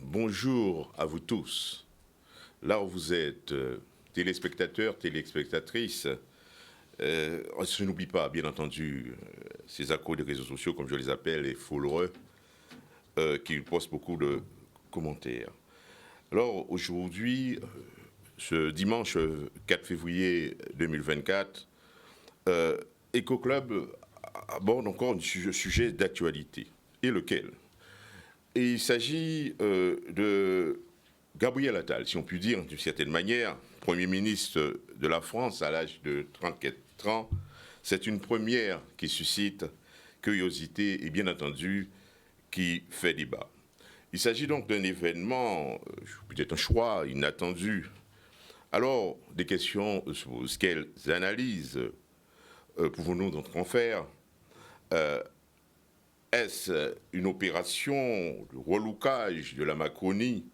Bonjour à vous tous. Là où vous êtes, téléspectateurs, téléspectatrices, je n'oublie pas, bien entendu, ces accros des réseaux sociaux, comme je les appelle, les followers, qui postent beaucoup de commentaires. Alors aujourd'hui, ce dimanche 4 février 2024, EcoClub aborde encore un sujet d'actualité. Et lequel ? Et il s'agit de Gabriel Attal, si on peut dire d'une certaine manière, Premier ministre de la France à l'âge de 34 ans. C'est une première qui suscite curiosité et bien entendu qui fait débat. Il s'agit donc d'un événement, peut-être un choix inattendu. Alors, des questions se posent. Quelles analyses pouvons-nous donc en faire ? Est-ce une opération de relookage de la Macronie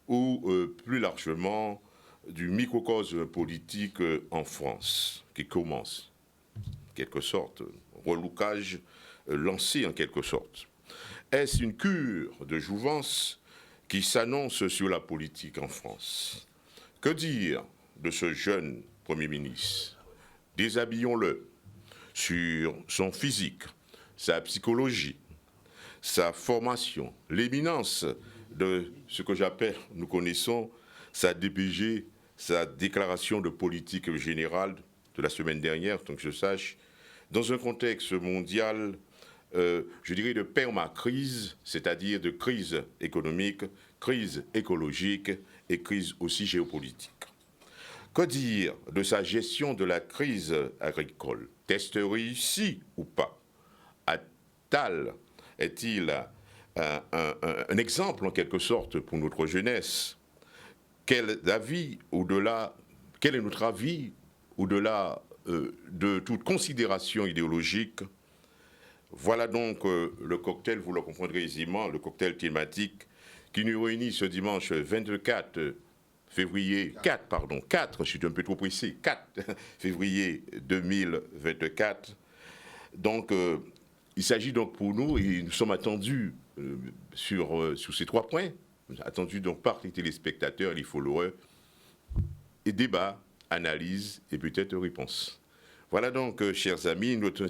ou plus largement du microcosme politique en France qui commence, en quelque sorte, relookage lancé en quelque sorte. Est-ce une cure de jouvence qui s'annonce sur la politique en France ? Que dire de ce jeune Premier ministre ? Déshabillons-le sur son physique, sa psychologie, sa formation, l'éminence de ce que nous connaissons, sa DPG, sa déclaration de politique générale de la semaine dernière, tant que je sache, dans un contexte mondial, je dirais de permacrise, c'est-à-dire de crise économique, crise écologique et crise aussi géopolitique. Que dire de sa gestion de la crise agricole ? Test réussi ou pas ? Attal est-il un exemple en quelque sorte pour notre jeunesse ? Quel est notre avis au-delà de toute considération idéologique ? Voilà donc le cocktail, vous le comprendrez aisément, le cocktail thématique qui nous réunit ce dimanche 4 février 2024. Donc, il s'agit donc pour nous, et nous sommes attendus sur ces 3 points, attendus donc par les téléspectateurs et les followers, et débat, analyse et peut-être réponse. Voilà donc, chers amis, notre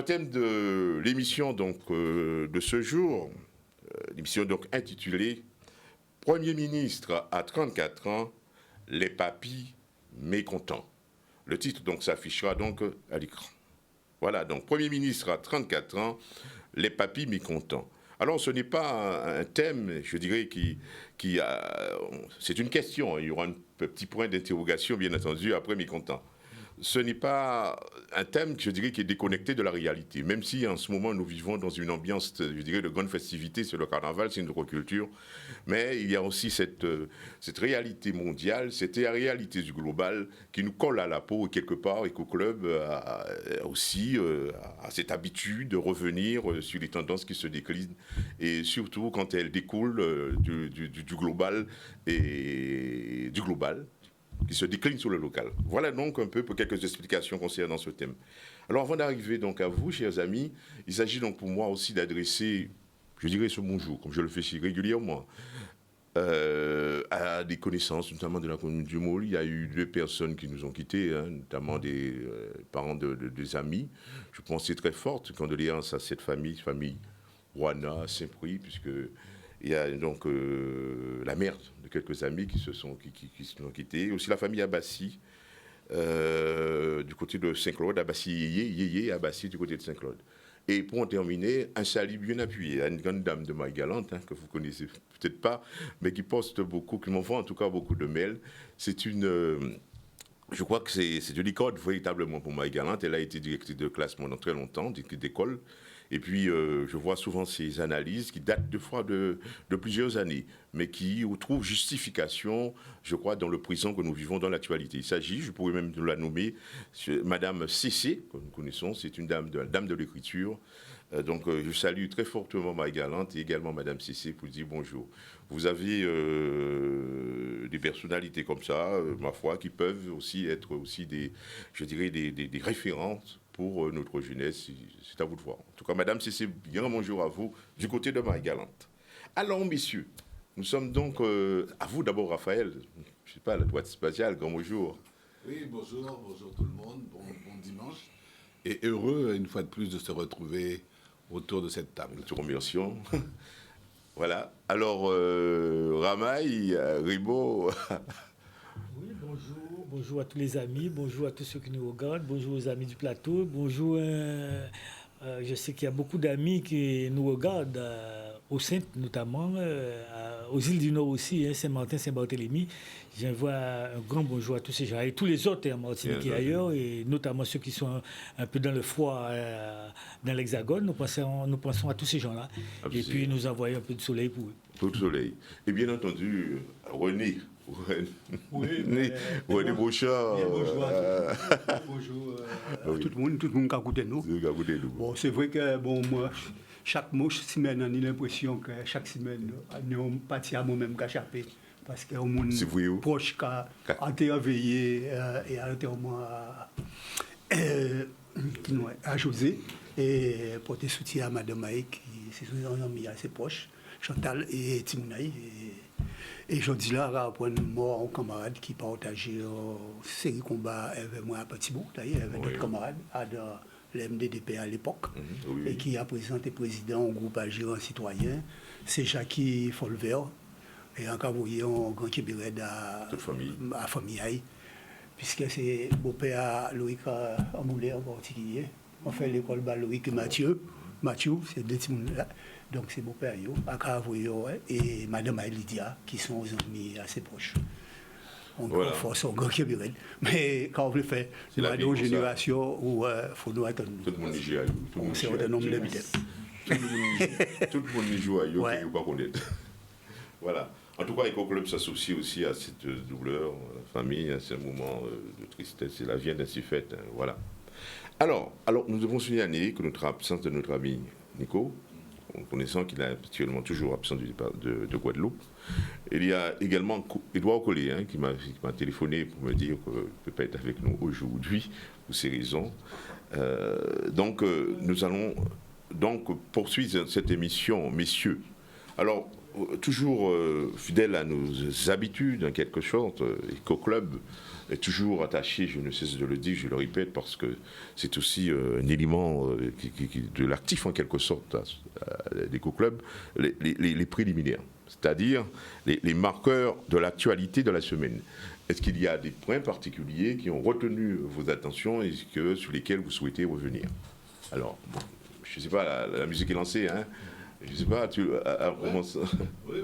thème de l'émission donc, de ce jour, l'émission donc intitulée « Premier ministre à 34 ans, les papis mécontents ». Le titre donc s'affichera donc à l'écran. Voilà, donc Premier ministre à 34 ans, les papis mécontents. Alors ce n'est pas un thème, je dirais, c'est une question, il y aura un petit point d'interrogation bien entendu après mécontent. Ce n'est pas un thème, je dirais, qui est déconnecté de la réalité, même si en ce moment nous vivons dans une ambiance, je dirais, de grande festivité sur le carnaval, c'est notre culture, mais il y a aussi cette réalité mondiale, cette réalité du global qui nous colle à la peau, et quelque part, EcoClub a aussi cette habitude de revenir sur les tendances qui se déclinent, et surtout quand elles découlent du global et du global, qui se décline sur le local. Voilà donc un peu pour quelques explications concernant ce thème. Alors avant d'arriver donc à vous, chers amis, il s'agit donc pour moi aussi d'adresser, je dirais ce bonjour, comme je le fais si régulièrement, à des connaissances, notamment de la commune du Môle. Il y a eu 2 personnes qui nous ont quittés, notamment des parents des amis. Je pense que c'est très forte, condoléances à cette famille Rouana, Saint-Prix, puisque il y a donc la mère de quelques amis qui se sont quittés. Aussi la famille Abbassi, du côté de Saint-Claude, Abbassi Yéyé, Abbassi du côté de Saint-Claude. Et pour en terminer, un salut bien appuyé à une grande dame de Marie-Galante, que vous connaissez peut-être pas, mais qui poste beaucoup, qui m'envoie en tout cas beaucoup de mails. C'est une... je crois que c'est de l'icône véritablement pour Marie-Galante. Elle a été directrice de classe pendant très longtemps, d'école. Et puis, je vois souvent ces analyses qui datent de fois de plusieurs années, mais qui trouvent justification, je crois, dans le présent que nous vivons dans l'actualité. Il s'agit, je pourrais même la nommer, Madame Cessé, que nous connaissons, c'est une dame de l'écriture. Donc, je salue très fortement Marie Galante et également Madame Cessé pour dire bonjour. Vous avez des personnalités comme ça, ma foi, qui peuvent aussi être aussi des références pour notre jeunesse. C'est à vous de voir. En tout cas, Madame Cessé, bien bonjour à vous du côté de Marie Galante. Alors, messieurs, nous sommes donc à vous d'abord, Raphaël. Je ne sais pas, la droite spatiale, grand bonjour. Oui, bonjour tout le monde, bon dimanche. Et heureux, une fois de plus, de se retrouver autour de cette table. Nous te remercions. Voilà. Alors, Ramaï, Ribo. Oui, bonjour à tous les amis, bonjour à tous ceux qui nous regardent, bonjour aux amis du plateau, bonjour. Je sais qu'il y a beaucoup d'amis qui nous regardent, au Saintes notamment, aux îles du Nord aussi, Saint-Martin, Saint-Barthélemy. J'envoie un grand bonjour à tous ces gens et tous les autres en Martinique et ailleurs, et notamment ceux qui sont un peu dans le froid dans l'Hexagone. Nous pensons à tous ces gens-là. Absolument. Et puis nous envoyons un peu de soleil pour eux. Un peu de soleil. Et bien entendu, René. René Bouchard. Bonjour. Tout le monde qui a écouté nous. Bon, c'est vrai que moi, chaque semaine, on a l'impression que chaque semaine, nous sommes partis à moi-même échappé. Parce qu'il y a un monde proche qui a été réveillé et a été à José et porter soutien à Mme Maï, qui c'est un ami assez proche, Chantal et Timounaï. Et je dis là, pour une mort, un camarade qui partageait une série de combats avec moi à Petit Bout, d'ailleurs, avec d'autres camarades à l'MDDP à l'époque, et qui a présenté président du groupe Agir citoyen, c'est Jackie Folver. Et encore, vous voyez, un grand Kébéred à famille, puisque c'est beau-père Loïc Amoulé en particulier. On fait l'école Loïc et Mathieu, c'est deux petits là. Donc c'est beau-père, et Madame Lydia, qui sont aux amis assez proches. On force un grand Kébéred. Mais quand on le fait, il y a une génération où il faut nous attendre. Tout le monde y joue à vous. C'est un nombre de vitesse. Tout le monde y joue à vous, qui ne pas connaître. Voilà. En tout cas, EcoClub s'associe aussi à cette douleur, la famille, à ce moment de tristesse, et la vie est ainsi faite. Voilà. Alors, nous devons signaler que notre absence de notre ami Nico, en connaissant qu'il est actuellement toujours absent de Guadeloupe, il y a également Édouard Collet qui m'a téléphoné pour me dire qu'il ne peut pas être avec nous aujourd'hui, pour ces raisons. Donc, nous allons poursuivre cette émission, messieurs. Alors, toujours fidèle à nos habitudes, en quelque sorte, EcoClub est toujours attaché, je ne cesse de le dire, je le répète, parce que c'est aussi un élément de l'actif, en quelque sorte, d'EcoClub, les préliminaires, c'est-à-dire les marqueurs de l'actualité de la semaine. Est-ce qu'il y a des points particuliers qui ont retenu vos attentions et sur lesquels vous souhaitez revenir? Alors, je ne sais pas, la musique est lancée, hein. Je ne sais pas, comment ça... Oui.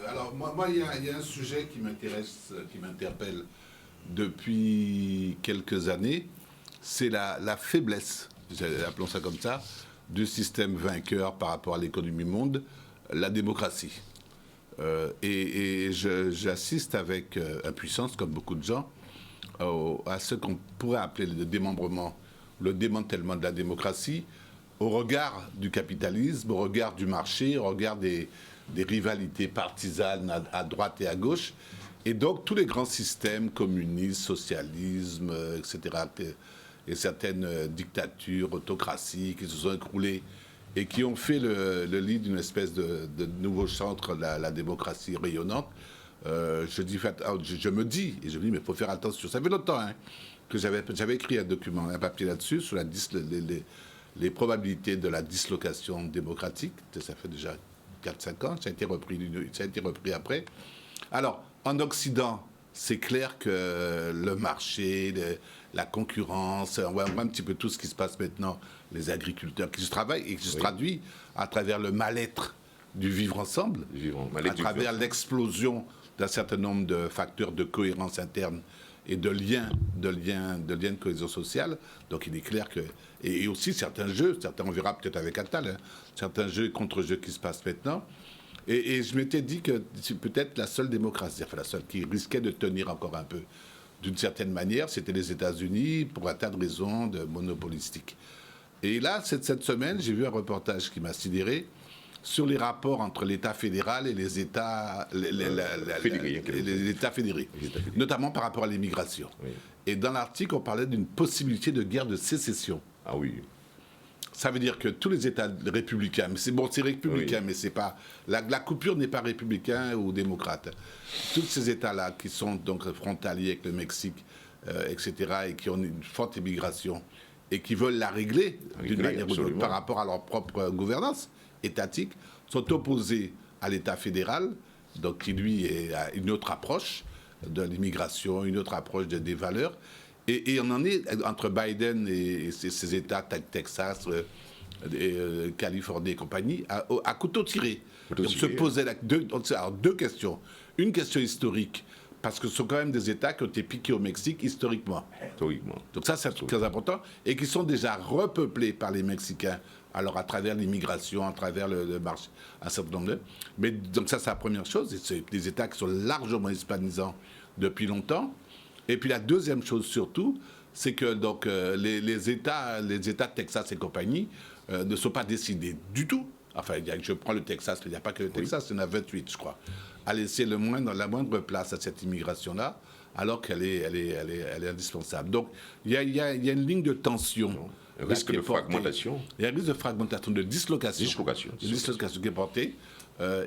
Alors, moi, il y a un sujet qui m'intéresse, qui m'interpelle depuis quelques années. C'est la faiblesse, appelons ça comme ça, du système vainqueur par rapport à l'économie monde, la démocratie. Et j'assiste avec impuissance, comme beaucoup de gens, à ce qu'on pourrait appeler le démembrement, le démantèlement de la démocratie, au regard du capitalisme, au regard du marché, au regard des rivalités partisanes à droite et à gauche. Et donc, tous les grands systèmes, communisme, socialisme, etc., et certaines dictatures, autocraties qui se sont écroulées et qui ont fait le lit d'une espèce de nouveau centre, la démocratie rayonnante, je me dis, mais il faut faire attention. Ça fait longtemps que j'avais écrit un document, un papier là-dessus, sur les probabilités de la dislocation démocratique. Ça fait déjà 4-5 ans, ça a été repris après. Alors, en Occident, c'est clair que le marché, la concurrence, on voit un petit peu tout ce qui se passe maintenant, les agriculteurs qui se travaillent et qui se traduit à travers le mal-être du vivre ensemble, à travers l'explosion d'un certain nombre de facteurs de cohérence interne et de lien de cohésion sociale. Donc il est clair que... Et aussi certains jeux, on verra peut-être avec Attal, hein, certains jeux et contre-jeux qui se passent maintenant. Et je m'étais dit que c'est peut-être la seule démocratie, enfin la seule qui risquait de tenir encore un peu, d'une certaine manière, c'était les États-Unis pour un tas de raisons de monopolistiques. Et là, cette semaine, j'ai vu un reportage qui m'a sidéré sur les rapports entre l'État fédéral et les États, les États fédérés, notamment par rapport à l'immigration. Oui. Et dans l'article, on parlait d'une possibilité de guerre de sécession. Ah oui. Ça veut dire que tous les États républicains, mais c'est républicain, oui. Mais c'est pas la coupure n'est pas républicain ou démocrate. Tous ces États-là qui sont donc frontaliers avec le Mexique, etc., et qui ont une forte immigration et qui veulent la régler d'une manière ou d'une autre par rapport à leur propre gouvernance étatique, sont opposés à l'État fédéral, donc qui lui a une autre approche de l'immigration, une autre approche des valeurs. Et on en est entre Biden et ces États, Texas, Californie et compagnie, à couteau tiré. On se posait deux questions. Une question historique, parce que ce sont quand même des États qui ont été piqués au Mexique historiquement. Donc ça, c'est très important. Et qui sont déjà repeuplés par les Mexicains, alors à travers l'immigration, à travers le marché, un certain nombre de... Mais donc ça, c'est la première chose. Et c'est des États qui sont largement hispanisants depuis longtemps. Et puis la deuxième chose surtout, c'est que donc, les États de Texas et compagnie ne sont pas décidés du tout. Enfin, je prends le Texas, il n'y a pas que le Texas, il y en a 28, je crois, à laisser la moindre place à cette immigration-là, alors qu'elle est indispensable. Donc, il y a une ligne de tension. Un risque de fragmentation. Il y a un risque de fragmentation, de dislocation. Dislocation qui est portée.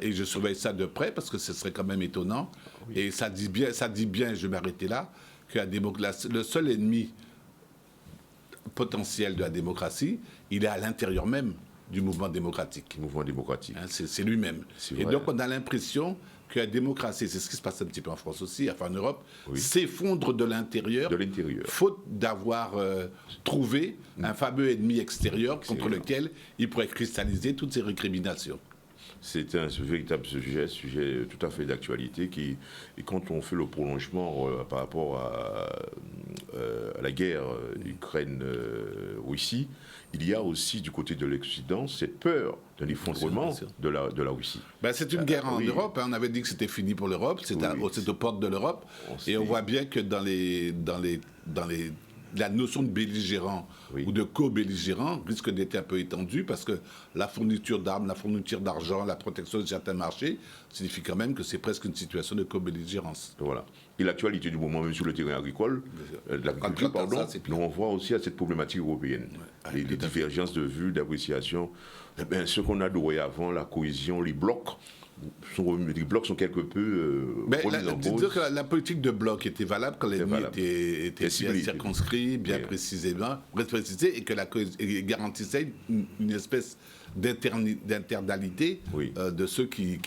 Et je surveille ça de près parce que ce serait quand même étonnant. Oui. Et ça dit bien, je vais m'arrêter là, que le seul ennemi potentiel de la démocratie, il est à l'intérieur même du mouvement démocratique. Hein, c'est lui-même. Et donc on a l'impression que la démocratie, c'est ce qui se passe un petit peu en France aussi, enfin en Europe, s'effondre de l'intérieur, faute d'avoir trouvé un fameux ennemi extérieur contre lequel il pourrait cristalliser toutes ces récriminations. C'est un véritable sujet tout à fait d'actualité et quand on fait le prolongement par rapport à la guerre Ukraine-Russie, il y a aussi du côté de l'Occident cette peur d'un effondrement de la Russie. Ben, c'est une guerre en Europe, hein. On avait dit que c'était fini pour l'Europe, c'est aux portes de l'Europe, et on voit bien que dans la notion de belligérant ou de co-belligérant risque d'être un peu étendue parce que la fourniture d'armes, la fourniture d'argent, la protection de certains marchés signifie quand même que c'est presque une situation de co-belligérance. Voilà. Et l'actualité du moment, même sur le terrain agricole, l'agriculture, nous renvoie aussi à cette problématique européenne. Les divergences de vues, d'appréciation. Ce qu'on adorait avant, la cohésion, les blocs sont quelque peu remis en cause. Que la politique de bloc était valable quand l'ennemi était bien circonscrit, bien précisément, précisé, et que et garantissait une espèce d'internalité de ceux qui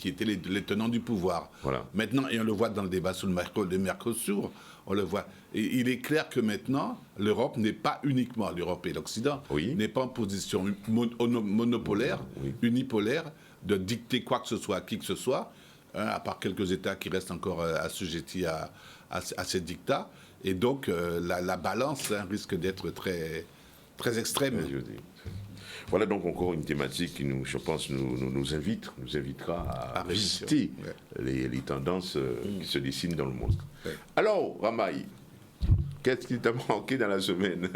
étaient les tenants du pouvoir. Voilà. Maintenant, et on le voit dans le débat sur le Mercosur, on le voit. Et il est clair que maintenant, l'Europe n'est pas uniquement, l'Europe et l'Occident, n'est pas en position monopolaire, unipolaire, de dicter quoi que ce soit à qui que ce soit, hein, à part quelques États qui restent encore assujettis à ces dictats. Et donc, la balance risque d'être très, très extrême. Voilà donc encore une thématique qui, je pense, nous invitera à visiter les tendances qui se dessinent dans le monde. Ouais. Alors, Ramaï, qu'est-ce qui t'a manqué dans la semaine ?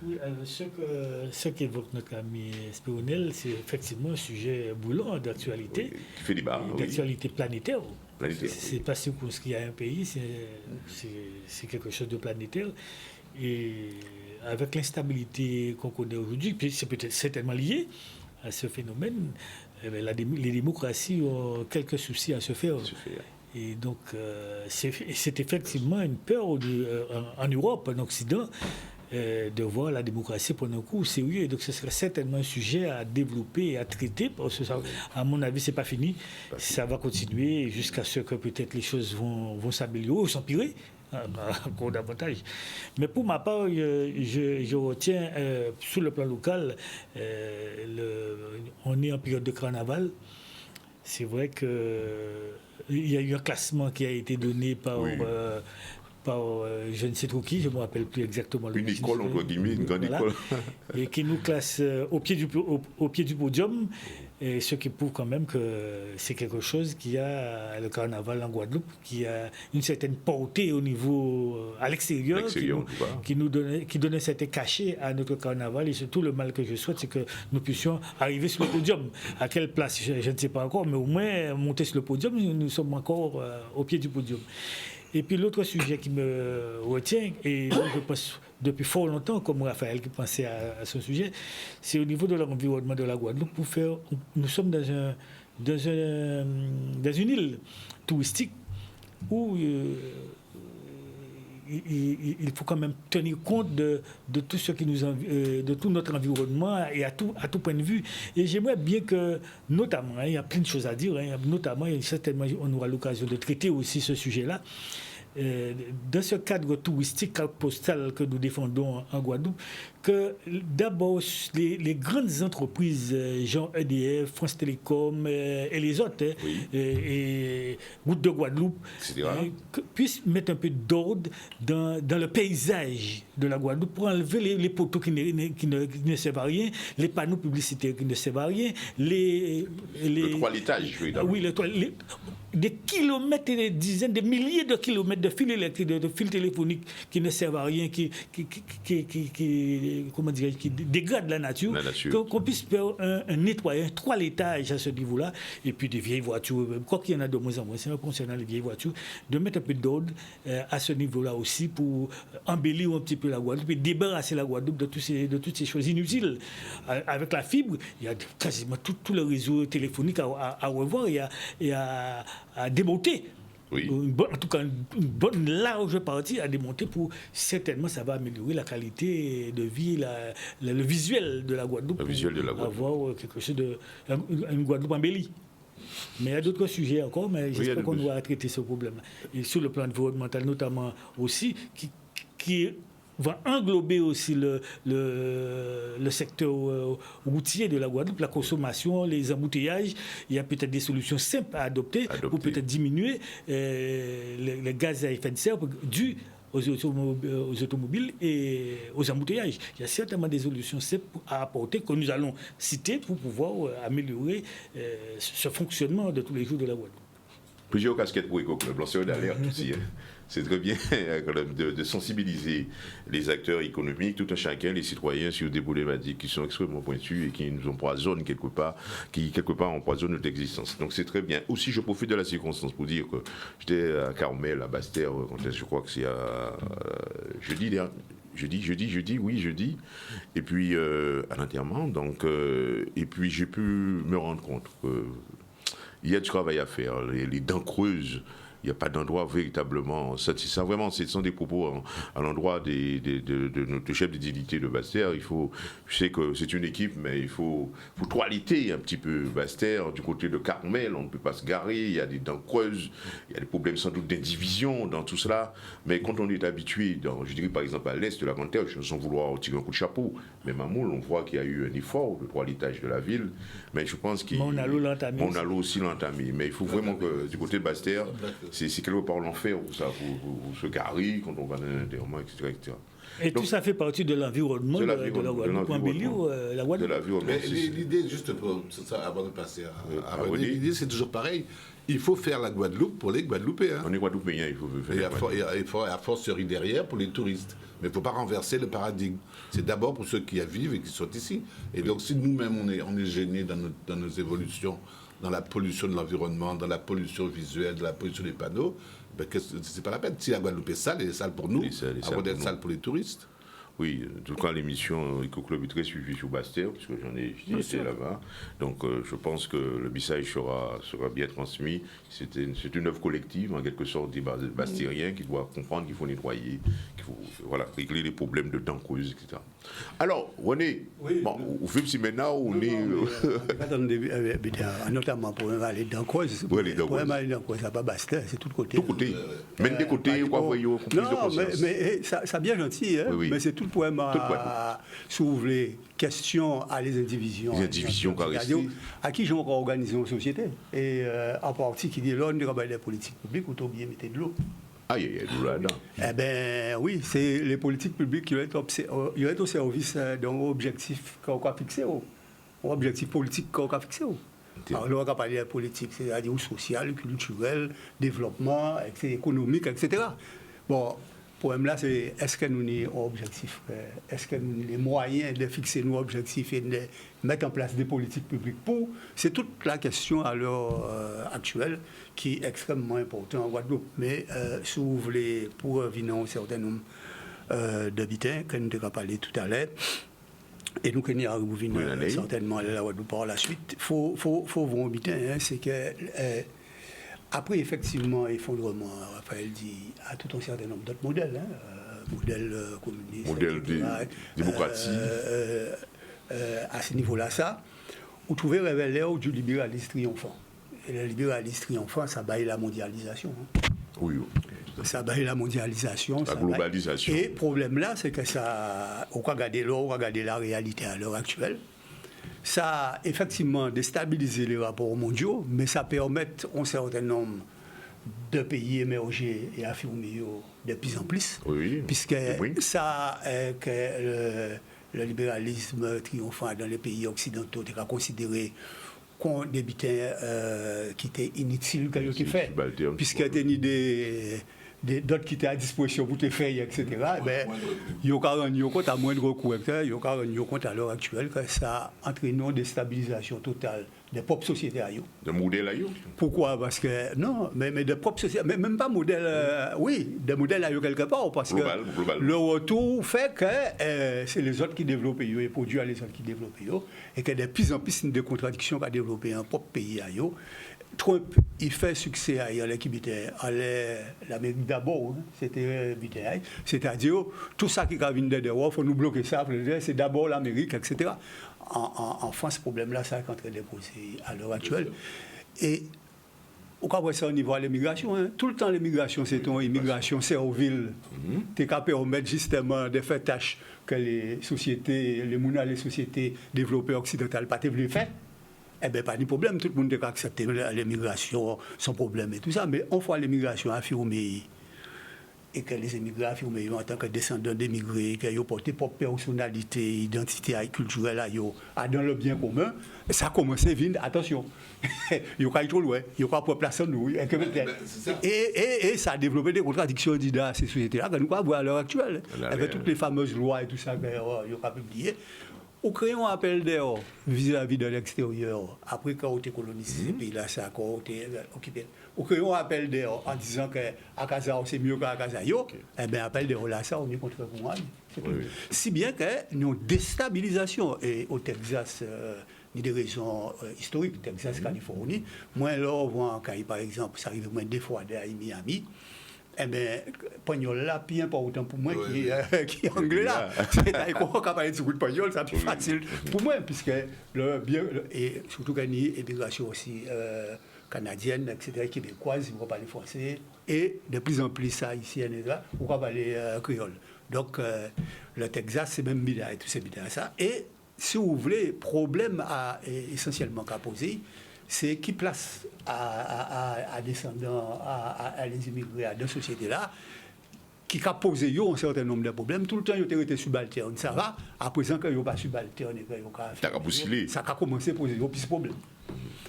Oui, ce qu'évoque notre ami Spéronel, c'est effectivement un sujet bouillant d'actualité. Qui fait débat. D'actualité planétaire. C'est pas circonscrit à un pays, c'est quelque chose de planétaire. Et avec l'instabilité qu'on connaît aujourd'hui, puis c'est peut-être certainement lié à ce phénomène, les démocraties ont quelques soucis à se faire. Et donc, c'est effectivement une peur en Europe, en Occident, de voir la démocratie prendre un coup au sérieux. Et donc, ce serait certainement un sujet à développer et à traiter, parce que, à mon avis, c'est pas fini. Ça va continuer jusqu'à ce que peut-être les choses vont s'améliorer ou s'empirer. Encore davantage. Mais pour ma part, je retiens, sur le plan local, on est en période de carnaval. C'est vrai qu'il y a eu un classement qui a été donné je ne sais trop qui, je ne me rappelle plus exactement le Une école, entre guillemets, une grande école. Et qui nous classe au pied du podium, et ce qui prouve quand même que c'est quelque chose qui a, le carnaval en Guadeloupe, qui a une certaine portée au niveau, à l'extérieur, qui donne un certain cachet à notre carnaval. Et surtout, le mal que je souhaite, c'est que nous puissions arriver sur le podium. À quelle place, je ne sais pas encore, mais au moins monter sur le podium, nous sommes encore au pied du podium. Et puis l'autre sujet qui me retient, et je pense depuis fort longtemps, comme Raphaël qui pensait à ce sujet, c'est au niveau de l'environnement de la Guadeloupe. Nous sommes dans une île touristique où il faut quand même tenir compte de tout ce qui de tout notre environnement et à tout point de vue. Et j'aimerais bien que, notamment, il y a plein de choses à dire, notamment, et certainement on aura l'occasion de traiter aussi ce sujet-là. Dans ce cadre touristique, cadre postal que nous défendons en Guadeloupe, que d'abord les grandes entreprises, genre EDF, France Télécom et les autres, et Route de Guadeloupe, puissent mettre un peu d'ordre dans le paysage de la Guadeloupe pour enlever les poteaux qui ne servent à rien, les panneaux publicitaires qui ne servent à rien, le toilettage, oui, des kilomètres et des dizaines, des milliers de kilomètres de fils électriques, de fils téléphoniques qui ne servent à rien, qui dégradent la nature. Qu'on puisse faire un nettoyage, un toilettage à ce niveau-là, et puis des vieilles voitures, quoi qu'il y en a de moins en moins, c'est concernant les vieilles voitures, de mettre un peu d'ordre à ce niveau-là aussi pour embellir un petit peu la Guadeloupe et débarrasser la Guadeloupe de toutes ces choses inutiles. Avec la fibre, il y a quasiment tout le réseau téléphonique à revoir et à démonter. Oui. En tout cas, une bonne large partie à démonter pour certainement ça va améliorer la qualité de vie, le visuel de la Guadeloupe. Le visuel de la Guadeloupe. Avoir quelque chose une Guadeloupe embellie. Mais il y a d'autres sujets encore, mais j'espère qu'on va traiter ce problème. Et sur le plan environnemental notamment aussi, qui va englober aussi le secteur routier de la Guadeloupe, la consommation, les embouteillages. Il y a peut-être des solutions simples à adopter. Pour peut-être diminuer les gaz à effet de serre dus aux automobiles et aux embouteillages. Il y a certainement des solutions simples à apporter que nous allons citer pour pouvoir améliorer ce fonctionnement de tous les jours de la Guadeloupe. Plusieurs casquettes pour EcoClub, lanceur d'alerte aussi. C'est très bien de sensibiliser les acteurs économiques, tout un chacun, les citoyens sur des problématiques qui sont extrêmement pointues et qui nous empoisonnent quelque part, qui quelque part empoisonnent notre existence. Donc c'est très bien. Aussi, je profite de la circonstance pour dire que j'étais à Carmel, à Basse-Terre, je crois que c'est jeudi. Et puis à l'enterrement, donc et puis j'ai pu me rendre compte qu'il y a du travail à faire. Les dents creuses. Il n'y a pas d'endroit véritablement. Ça, vraiment, ce sont des propos à l'endroit de notre chef de dignité de Basse-Terre. Je sais que c'est une équipe, mais il faut toiletter un petit peu Basse-Terre. Du côté de Carmel, on ne peut pas se garer. Il y a des dents creuses. Il y a des problèmes sans doute d'indivision dans tout cela. Mais quand on est habitué, je dirais par exemple à l'est de la Grande Terre, sans vouloir tirer un coup de chapeau, même à Moule, on voit qu'il y a eu un effort de toilettage de la ville. Mais je pense qu'on a aussi l'entamé. Mais il faut vraiment que du côté de Basse-Terre, c'est quelque part l'enfer où vous se garer quand on va dans l'enterrement, etc. Et donc, tout ça fait partie de l'environnement de la Guadeloupe, la Guadeloupe. Mais l'idée, juste pour ça, avant de passer à René, l'idée c'est toujours pareil. Il faut faire la Guadeloupe pour les Guadeloupéens. On est Guadeloupéens, il faut faire. Il faut à forcerie derrière pour les touristes. Mais il ne faut pas renverser le paradigme. C'est d'abord pour ceux qui y vivent et qui sont ici. Et donc si nous-mêmes on est gênés dans nos évolutions, dans la pollution de l'environnement, dans la pollution visuelle, dans la pollution des panneaux, c'est pas la peine. Si la Guadeloupe est sale, elle est sale pour nous, avant d'être sale pour les touristes. Oui, en tout cas, l'émission EcoClub est très suivie sur Basse-Terre, puisque j'y étais là-bas. Donc, je pense que le message sera bien transmis. C'est une œuvre collective, en quelque sorte, des Bastériens qui doivent comprendre qu'il faut nettoyer, qu'il faut régler les problèmes de dents creuses, etc. Alors, René, vous faites si maintenant, on est... Notamment pour aller dans creuses. Oui, les dents creuses. Pour aller dans creuses, ça va Basse-Terre, c'est tout côté. Tout côté. Même des côtés, quoi, voyez, non, mais ça bien gentil, hein, mais c'est tout le poème à s'ouvrir les questions à les indivisions. Les indivisions, à qui j'ai encore organisé une société. Et en partie qui dit l'on ne travaille des politiques publiques, ou bien mettez de l'eau. il y a tout là-dedans. Eh bien, oui, c'est les politiques publiques qui doivent être au service d'un objectif qu'on a fixé, un objectif politique qu'on a fixé. Alors, on va parler de politique, c'est-à-dire social, culturel, développement, économique, etc. Bon, le problème là, c'est est-ce que nous avons un objectif, est-ce que nous avons les moyens de fixer nos objectifs et de mettre en place des politiques publiques pour. C'est toute la question à l'heure actuelle qui est extrêmement importante en Guadeloupe. Mais si vous voulez, pour revenir un certain nombre d'habitants, que nous avons parlé tout à l'heure, et nous connaissons certainement à la Guadeloupe par la suite, il faut voir habitant, c'est que après effectivement effondrement, Raphaël dit, à tout un certain nombre d'autres modèles, modèles communistes, modèle démocratique. À ce niveau-là, ça, vous trouvez révélé du libéralisme triomphant. Et le libéralisme triomphant, ça baille la mondialisation. Oui. Ça baille la mondialisation. La globalisation. Et le problème là, c'est que ça, on va regarder la réalité à l'heure actuelle. Ça a effectivement déstabilisé les rapports mondiaux, mais ça permet un certain nombre de pays émergés et affirmés de plus en plus. Oui. Puisque ça, que le libéralisme triomphant dans les pays occidentaux est considéré comme des butins qui étaient inutiles que tu fait. Puisque tu as une idée. D'autres qui étaient à disposition pour te faire, etc. Il y a compte à moindre coût, il y a compte à l'heure actuelle que ça entraîne une déstabilisation totale des propres sociétés. De modèles à Pourquoi? Parce que, non, mais de propres sociétés, mais même pas modèles, oui, des modèles à quelque part, parce global. Que le retour fait que c'est les autres qui développent et produisent les autres qui développent, et que de plus en plus de contradictions qu'a développé un propre pays. Trump, il fait succès à l'équipe l'Amérique d'abord, c'était c'est-à-dire tout ça qui vient de dehors, il faut nous bloquer ça, c'est d'abord l'Amérique, etc. En France, ce problème-là, ça est en train de poser à l'heure actuelle. Et on voit ça au niveau de l'immigration. Tout le temps, l'immigration, c'est une immigration servile. Tu es capable de permettre justement de faire tâches que les sociétés développées occidentales pas voulu faire. Eh bien, pas de problème, tout le monde a accepté l'immigration sans problème et tout ça, mais on voit l'immigration affirmée et que les immigrés affirmés en tant que descendants d'émigrés, qu'ils ont porté propre personnalité, identité culturelle dans le bien commun, ça a commencé à venir, attention, il n'y a pas trop loin, il n'y a pas pour placer nous. Et ça a développé des contradictions dans ces sociétés-là que nous pouvons voir à l'heure actuelle, avec toutes les fameuses lois et tout ça qu'il n'y a pas publié. Ou créons un appel d'air vis-à-vis de l'extérieur, après qu'on ait colonisé ces pays-là, ça a été occupé. Ou créons un appel d'air en disant qu'à Casa, c'est mieux qu'à Casa, eh bien, appel d'air là, ça, on est contre moi. Si bien que nous déstabilisation, et au Texas, ni des raisons historiques, Texas, Californie, moi, là, on voit en Cali, par exemple, ça arrive moins des fois à Miami. Eh bien, Pagnol là, bien pas autant pour moi qui est anglais là. C'est-à-dire qu'on va parler de ce coup de Pagnol, c'est plus facile pour moi, puisque et surtout qu'il y a une immigration aussi canadienne, etc., québécoise, on va parler français, et de plus en plus haïtienne, on va parler créole. Donc, le Texas, c'est même bien, tout c'est bien ça. Et si vous voulez, problème essentiellement qu'à poser, c'est qui place à descendants, à les immigrés, à deux sociétés-là, qui a posé un certain nombre de problèmes. Tout le temps, ils ont été subalternes. Ça va, à présent, qu'ils n'ont pas subalternes, ça a commencé à poser plus de problèmes.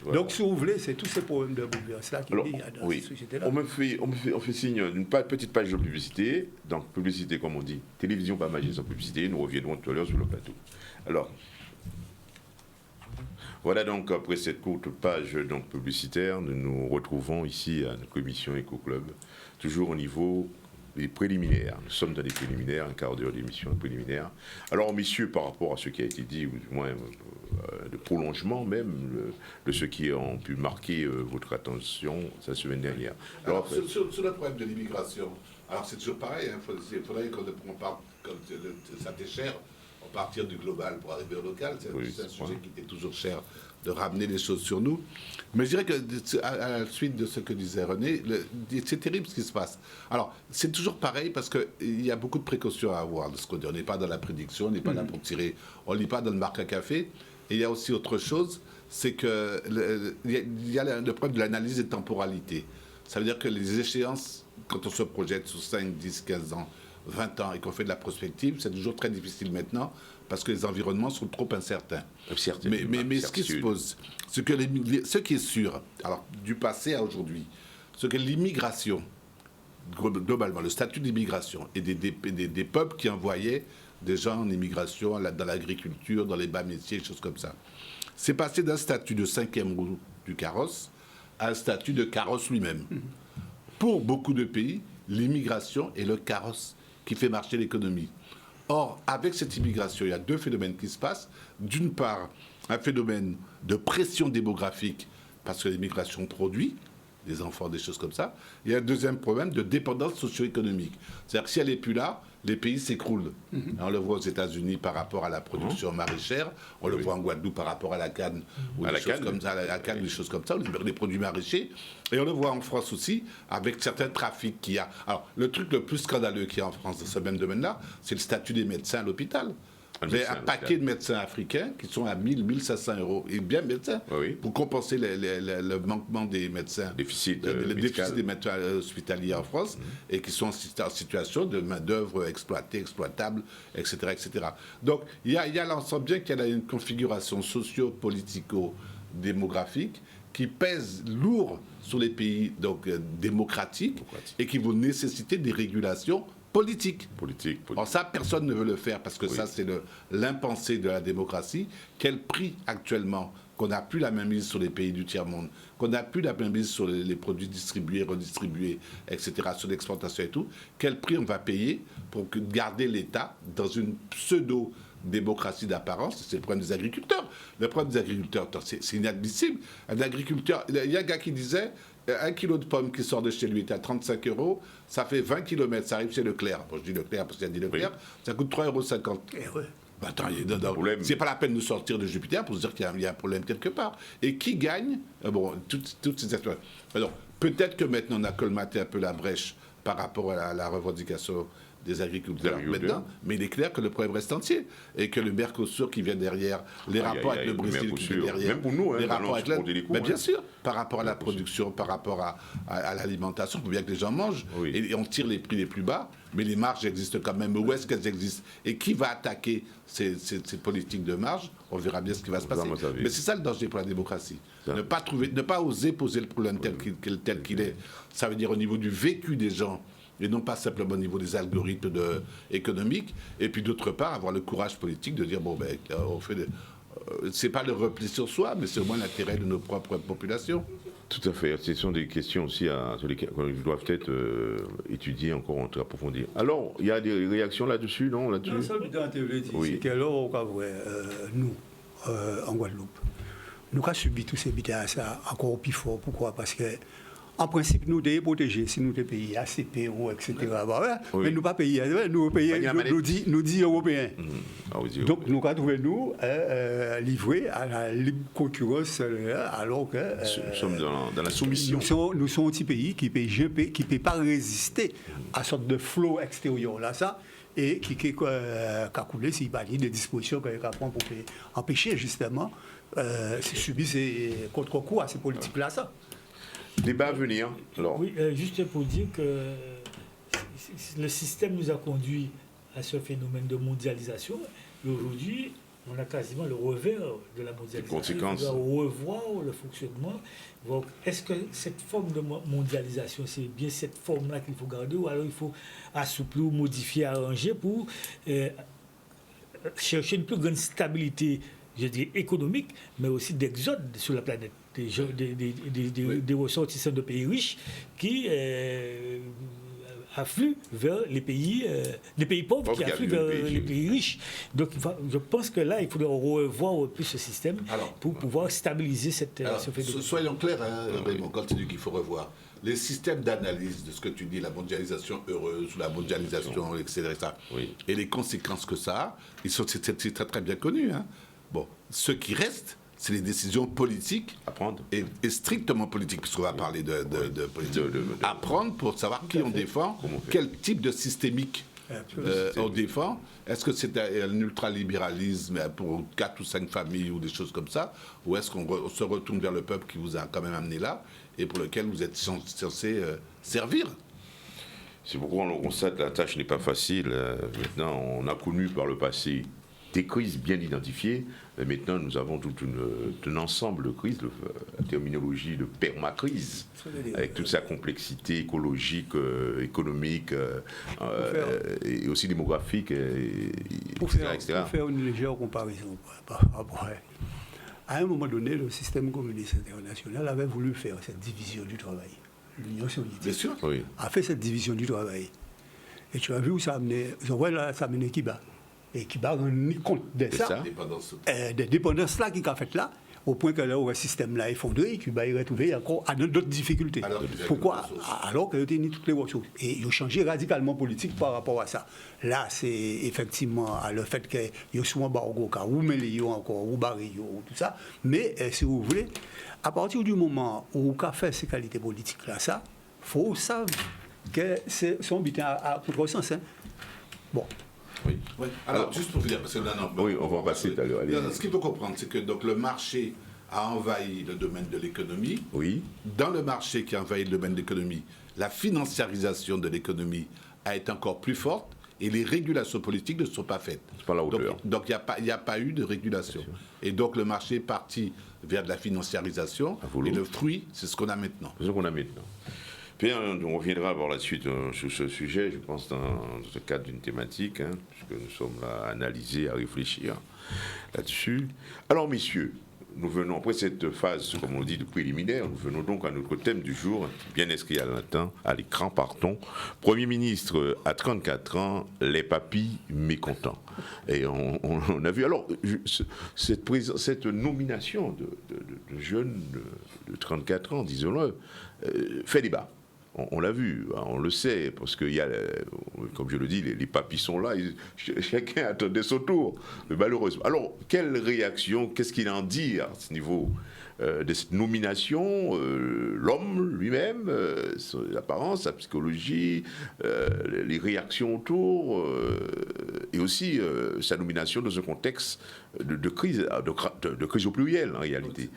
Voilà. Donc, si vous voulez, c'est tous ces problèmes de gouvernance-là qui y a dans cette société-là. On fait signe d'une petite page de publicité. Donc, publicité, comme on dit, télévision, pas magie sans publicité. Nous reviendrons tout à l'heure sur le plateau. Alors, voilà donc, après cette courte page donc, publicitaire, nous nous retrouvons ici à la commission Éco-Club, toujours au niveau des préliminaires. Nous sommes dans des préliminaires, un quart d'heure d'émission préliminaire. Alors, messieurs, par rapport à ce qui a été dit, ou du moins de prolongement même de ce qui ont pu marquer votre attention la semaine dernière. Alors, sur le problème de l'immigration, alors c'est toujours pareil, il faudrait qu'on parle, comme ça t'est cher, partir du global pour arriver au local, c'est un sujet qui était toujours cher de ramener les choses sur nous. Mais je dirais que, à la suite de ce que disait René, c'est terrible ce qui se passe. Alors, c'est toujours pareil parce qu'il y a beaucoup de précautions à avoir de ce qu'on dit. On n'est pas dans la prédiction, on n'est pas là pour tirer, on ne lit pas dans le marque à café. Et il y a aussi autre chose, c'est qu'il y a le problème de l'analyse des temporalités. Ça veut dire que les échéances, quand on se projette sur 5, 10, 15 ans, 20 ans et qu'on fait de la prospective, c'est toujours très difficile maintenant parce que les environnements sont trop incertains. Mais ce qui se pose, c'est que ce qui est sûr, alors du passé à aujourd'hui, c'est que l'immigration, globalement, le statut d'immigration et des peuples qui envoyaient des gens en immigration dans l'agriculture, dans les bas métiers, des choses comme ça, c'est passé d'un statut de 5e roue du carrosse à un statut de carrosse lui-même. Pour beaucoup de pays, l'immigration est le carrosse qui fait marcher l'économie. Or, avec cette immigration, il y a deux phénomènes qui se passent. D'une part, un phénomène de pression démographique, parce que l'immigration produit des enfants, des choses comme ça. Il y a un deuxième problème de dépendance socio-économique. C'est-à-dire que si elle n'est plus là, les pays s'écroulent. On le voit aux États-Unis par rapport à la production maraîchère, on le voit en Guadeloupe par rapport à la canne, ou des choses comme ça, des choses comme ça, les produits maraîchers. Et on le voit en France aussi, avec certains trafics qu'il y a. Alors, le truc le plus scandaleux qu'il y a en France dans ce même domaine-là, c'est le statut des médecins à l'hôpital. Vous avez un paquet de médecins africains qui sont à 1 000, 1 500 euros. Et bien médecins, pour compenser le manquement des médecins. Le déficit des médecins hospitaliers en France, et qui sont en situation de main-d'œuvre exploitée, exploitable, etc., etc. Donc, il y a l'ensemble, bien qu'il y ait une configuration socio-politico-démographique qui pèse lourd sur les pays démocratiques et qui vont nécessiter des régulations politique. Alors ça, personne ne veut le faire parce que ça, c'est l'impensé de la démocratie. Quel prix actuellement, qu'on n'a plus la même mise sur les pays du tiers-monde, qu'on n'a plus la même mise sur les produits distribués, redistribués, etc., sur l'exportation et tout, quel prix on va payer pour garder l'État dans une pseudo-démocratie d'apparence? C'est le problème des agriculteurs. Le problème des agriculteurs, c'est inadmissible. Un agriculteur, il y a un gars qui disait... 1 kilo de pommes qui sort de chez lui est à 35 €, ça fait 20 km, ça arrive chez Leclerc. Bon, je dis Leclerc parce qu'il y a dit Leclerc, ça coûte 3,50 €. Attends, c'est pas la peine de sortir de Jupiter pour se dire qu'il y a un problème quelque part. Et qui gagne? Bon, toutes ces histoires. Alors, peut-être que maintenant on a colmaté un peu la brèche par rapport à la revendication des agriculteurs maintenant, mais il est clair que le problème reste entier et que le Mercosur qui vient derrière, les rapports avec le Brésil qui vient derrière, même pour nous, les rapports avec mais bien sûr, par rapport à la production, par rapport à l'alimentation, il faut bien que les gens mangent et on tire les prix les plus bas, mais les marges existent quand même. Où est-ce qu'elles existent? Et qui va attaquer ces politiques de marge? On verra bien ce qui va se passer. Mais c'est ça le danger pour la démocratie. Ne pas oser poser le problème tel qu'il est. Ça veut dire au niveau du vécu des gens, et non pas simplement au niveau des algorithmes économiques, et puis d'autre part, avoir le courage politique de dire, bon, ben, on fait... c'est pas le repli sur soi, mais c'est au moins l'intérêt de nos propres populations. Tout à fait. Ce sont des questions aussi sur lesquelles ils doivent peut-être étudier encore, approfondir. Alors, il y a des réactions là-dessus, non? Non, ça, c'est que là, nous, en Guadeloupe, nous avons subi tous ces bêtises ça encore plus fort. Pourquoi? Parce que en principe, nous devons protéger si nous sommes pays ACP ou etc. Mais nous pas pays, nous dit européens. Donc nous avons trouvé nous livrés à la libre concurrence alors que nous sommes dans la soumission. Nous sommes un petit pays qui ne peut pas résister à une sorte de flot extérieur là ça. Et qui a coulé s'il valide des dispositions qu'on va prendre pour empêcher justement subir ces contre-coups à ces politiques-là. Ça. Débat à venir. Alors. Oui, juste pour dire que le système nous a conduit à ce phénomène de mondialisation. Et aujourd'hui, on a quasiment le revers de la mondialisation. On doit revoir le fonctionnement. Donc, est-ce que cette forme de mondialisation, c'est bien cette forme-là qu'il faut garder, ou alors il faut assouplir, modifier, arranger pour chercher une plus grande stabilité, je dirais, économique, mais aussi d'exode sur la planète, des ressortissants de pays riches qui affluent vers les pays pauvres qui affluent vers les pays riches. Donc je pense que là, il faudrait revoir plus ce système pour pouvoir stabiliser ce phénomène. Soyons clairs, Raymond, quand tu dis qu'il faut revoir. Les systèmes d'analyse de ce que tu dis, la mondialisation heureuse ou la mondialisation, etc., et les conséquences que ça a, c'est très, très bien connu. Hein. Bon, ce qui reste, c'est les décisions politiques à prendre. Et strictement politiques, puisqu'on va parler de politique. À prendre pour savoir qui on défend, quel type de systémique on défend. Est-ce que c'est un ultralibéralisme pour 4 ou 5 familles ou des choses comme ça, ou est-ce qu'on se retourne vers le peuple qui vous a quand même amené là et pour lequel vous êtes censé servir? C'est pourquoi on constate que la tâche n'est pas facile. Maintenant, on a connu par le passé des crises bien identifiées. Mais maintenant, nous avons tout un ensemble de crises, la terminologie de permacrise, avec toute sa complexité écologique, économique, et aussi démographique, Pour faire une légère comparaison, à un moment donné, le système communiste international avait voulu faire cette division du travail. L'Union soviétique Bien sûr. Oui. a fait cette division du travail. Et tu as vu où ça a amené, ça a amené Cuba. Et Cuba a rendu compte de ça, des dépendances là qui a fait là, au point que là, le système là est effondré, Cuba est retrouvé encore à d'autres difficultés. Pourquoi? Alors qu'il a tenu toutes les ressources. Et il a changé radicalement politique par rapport à ça. Là, c'est effectivement le fait qu'il y a souvent Bargo, ou Melio encore, ou Barrio, tout ça. Mais si vous voulez, à partir du moment où on a fait ces qualités politiques là, ça, il faut savoir que c'est son butin à contresens. Hein. Bon. Oui. Oui. Alors, juste pour vous dire, parce que là, non, oui, on va en passer tout à l'heure. Ce qu'il faut comprendre, c'est que donc, le marché a envahi le domaine de l'économie. Oui. Dans le marché qui a envahi le domaine de l'économie, la financiarisation de l'économie a été encore plus forte et les régulations politiques ne sont pas faites. C'est pas la hauteur. Donc, il n'y a pas eu de régulation. Et donc, le marché est parti vers de la financiarisation. Et le fruit, c'est ce qu'on a maintenant. C'est ce qu'on a maintenant. Bien, on reviendra par la suite sur ce sujet, je pense, dans le cadre d'une thématique, puisque nous sommes là à analyser, à réfléchir là-dessus. Alors, messieurs, nous venons, après cette phase, comme on dit, de préliminaire, nous venons donc à notre thème du jour, bien inscrit à l'écran, pardon. Premier ministre à 34 ans, les papis mécontents. Et on a vu, alors, cette nomination de jeunes de 34 ans, disons-le, fait débat. On l'a vu, on le sait, parce qu'il y a, comme je le dis, les papis sont là, chacun attendait son tour, mais malheureusement. Alors, quelle réaction, qu'est-ce qu'il en dit à ce niveau de cette nomination, l'homme lui-même, l'apparence, sa psychologie, les réactions autour, et aussi sa nomination dans un contexte de crise au pluriel en réalité.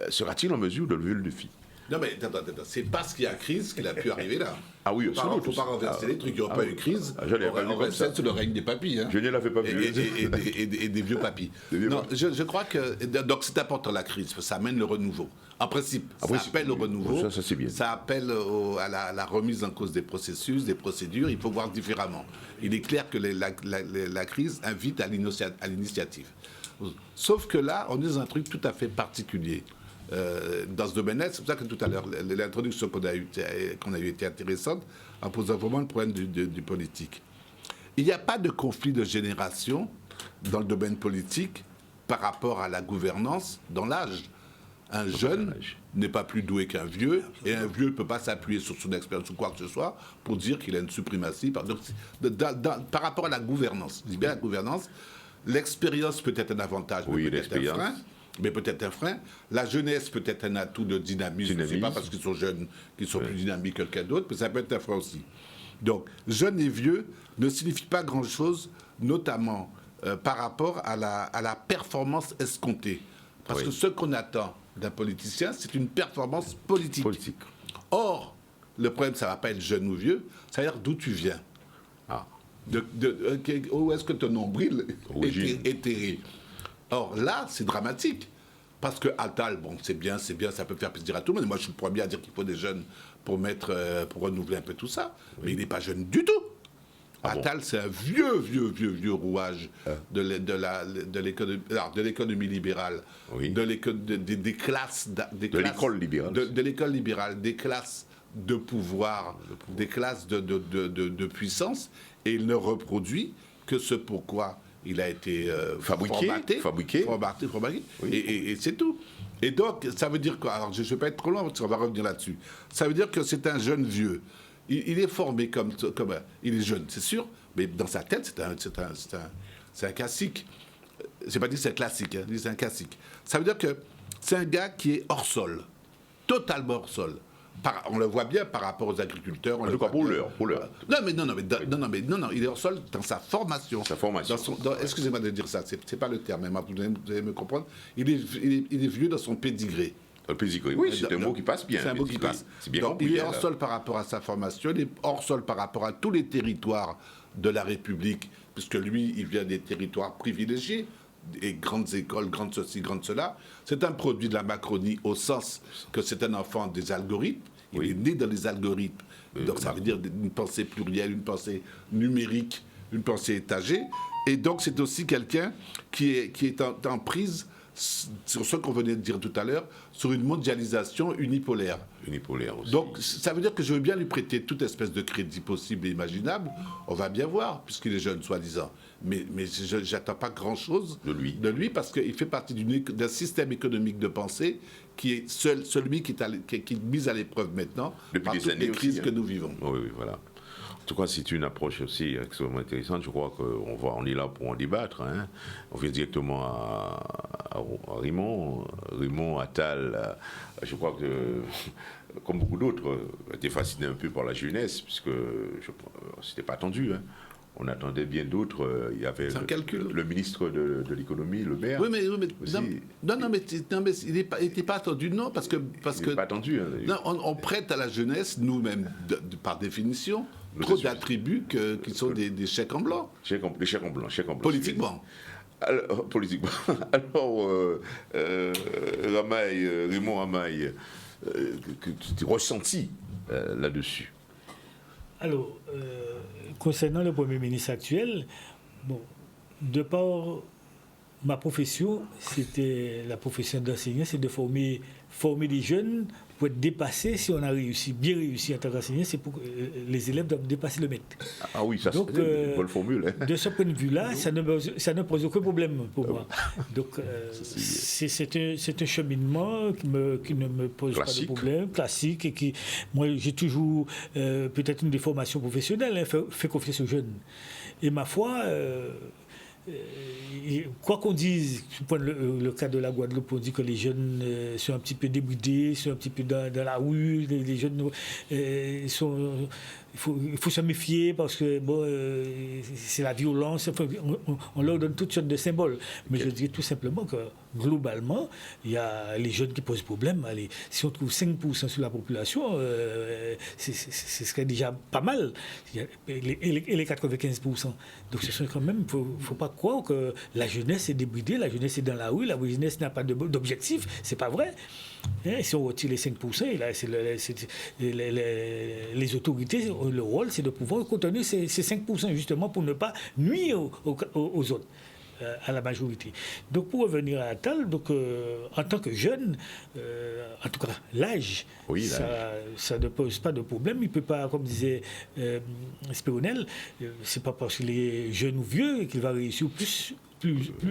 Sera-t-il en mesure de lever le défi? Non mais attends, c'est parce qu'il y a crise qu'il a pu arriver là. Ah oui, il ne faut pas renverser les trucs, il n'y aurait pas eu crise. On reste sous le règne des papis. Hein. Je ne l'avais pas vu. Et des vieux papis. Non, je crois que... Donc c'est important la crise, parce que ça amène le renouveau. En principe, ça appelle au renouveau. Ça c'est bien. Ça appelle à la remise en cause des processus, des procédures. Il faut voir différemment. Il est clair que la crise invite à l'initiative. Sauf que là, on est dans un truc tout à fait particulier. Dans ce domaine-là, c'est pour ça que tout à l'heure, l'introduction qu'on a eue était intéressante en posant vraiment le problème du politique. Il n'y a pas de conflit de génération dans le domaine politique par rapport à la gouvernance dans l'âge. Un jeune n'est pas plus doué qu'un vieux, et un vieux ne peut pas s'appuyer sur son expérience ou quoi que ce soit pour dire qu'il a une suprématie. Par rapport à la gouvernance, je dis bien la gouvernance, l'expérience peut être un avantage, mais peut-être un frein. Mais peut-être un frein. La jeunesse peut être un atout de dynamisme. Ce n'est pas parce qu'ils sont jeunes qu'ils sont plus dynamiques que quelqu'un d'autre, mais ça peut être un frein aussi. Donc, jeune et vieux ne signifie pas grand-chose, notamment par rapport à la performance escomptée. Parce que ce qu'on attend d'un politicien, c'est une performance politique. Or, le problème, ça ne va pas être jeune ou vieux, ça va dire d'où tu viens. Où est-ce que ton nombril est terré. Or là, c'est dramatique. Parce que Attal, bon, c'est bien, ça peut faire plaisir à tout le monde. Moi, je suis le premier à dire qu'il faut des jeunes pour renouveler un peu tout ça. Mais il n'est pas jeune du tout. Attal, c'est un vieux rouage de l'économie libérale, des classes... De l'école libérale. De l'école libérale, des classes de pouvoir, des classes de puissance. Et il ne reproduit que ce pourquoi... Il a été fabriqué. Et c'est tout. Et donc, ça veut dire que... Alors, je ne vais pas être trop loin, parce qu'on va revenir là-dessus. Ça veut dire que c'est un jeune vieux. Il est formé comme... Il est jeune, c'est sûr, mais dans sa tête, c'est un classique. Je n'ai pas dit que c'est un classique, hein, c'est un classique. Ça veut dire que c'est un gars qui est hors sol, totalement hors sol. on le voit bien par rapport aux agriculteurs. En tout cas, pour l'heure. Non, il est hors sol dans sa formation. Sa formation. Excusez-moi de dire ça, c'est pas le terme, mais vous allez me comprendre. Il est vieux dans son pédigré. Le pédigré, oui, c'est un mot qui passe bien. C'est un mot qui passe. C'est bien donc, compris. il est hors sol par rapport à sa formation, il est hors sol par rapport à tous les territoires de la République, puisque lui, il vient des territoires privilégiés, des grandes écoles, grandes ceci, grandes cela. C'est un produit de la Macronie au sens que c'est un enfant des algorithmes. Il est né dans les algorithmes. Donc ça veut dire une pensée plurielle, une pensée numérique, une pensée étagée. Et donc c'est aussi quelqu'un qui est en prise sur ce qu'on venait de dire tout à l'heure, sur une mondialisation unipolaire. Unipolaire aussi. Donc, ça veut dire que je veux bien lui prêter toute espèce de crédit possible et imaginable. On va bien voir, puisqu'il est jeune, soi-disant. Mais je n'attends pas grand-chose de lui parce qu'il fait partie d'un système économique de pensée qui est celui qui est mis à l'épreuve maintenant par toutes les crises que nous vivons. Oui, voilà. En tout cas, c'est une approche aussi extrêmement intéressante. Je crois qu'on est là pour en débattre. Hein. On vient directement à Raymond. Raymond Attal, je crois que, comme beaucoup d'autres, était fasciné un peu par la jeunesse, puisque c'était pas attendu. Hein. On attendait bien d'autres. Il y avait le ministre de l'économie, Le Maire. Oui, mais il n'était pas attendu, non, parce que il n'est pas attendu. Hein, non, on prête à la jeunesse, nous-mêmes, par définition, trop d'attributs qui sont des chèques en blanc. Des chèques en blanc. Politiquement. Alors, politiquement. Alors, Raymond Ramaille, que tu ressenti là-dessus? Alors, concernant le Premier ministre actuel, bon, de par ma profession, c'était la profession d'enseignant, c'est de former des jeunes pour être dépassés. Si on a bien réussi en tant qu'enseignant, c'est pour que les élèves doivent dépasser le maître. Ah oui, ça c'est une bonne formule. Hein. De ce point de vue-là, ça ne pose aucun problème pour moi. Donc, c'est un cheminement qui ne me pose pas de problème, classique, et qui, moi, j'ai toujours, peut-être une déformation professionnelle, fait confiance aux jeunes. Et ma foi... quoi qu'on dise, le cas de la Guadeloupe, on dit que les jeunes sont un petit peu débridés, sont un petit peu dans la rue, les jeunes sont... Il faut se méfier parce que bon, c'est la violence. Enfin, on leur donne toutes sortes de symboles. Mais je dis tout simplement que globalement, il y a les jeunes qui posent problème. Allez, si on trouve 5% sur la population, ce serait déjà pas mal. Et les 95%. Donc ce sont quand même, il ne faut pas croire que la jeunesse est débridée, la jeunesse est dans la rue, la jeunesse n'a pas d'objectif. C'est pas vrai. Si on retire les 5%, et là, les autorités, le rôle, c'est de pouvoir contenir ces 5%, justement, pour ne pas nuire aux autres, à la majorité. Donc, pour revenir à Attal, donc, en tant que jeune, en tout cas, l'âge, ça ne pose pas de problème. Il ne peut pas, comme disait Spéronel, c'est pas parce qu'il est jeune ou vieux qu'il va réussir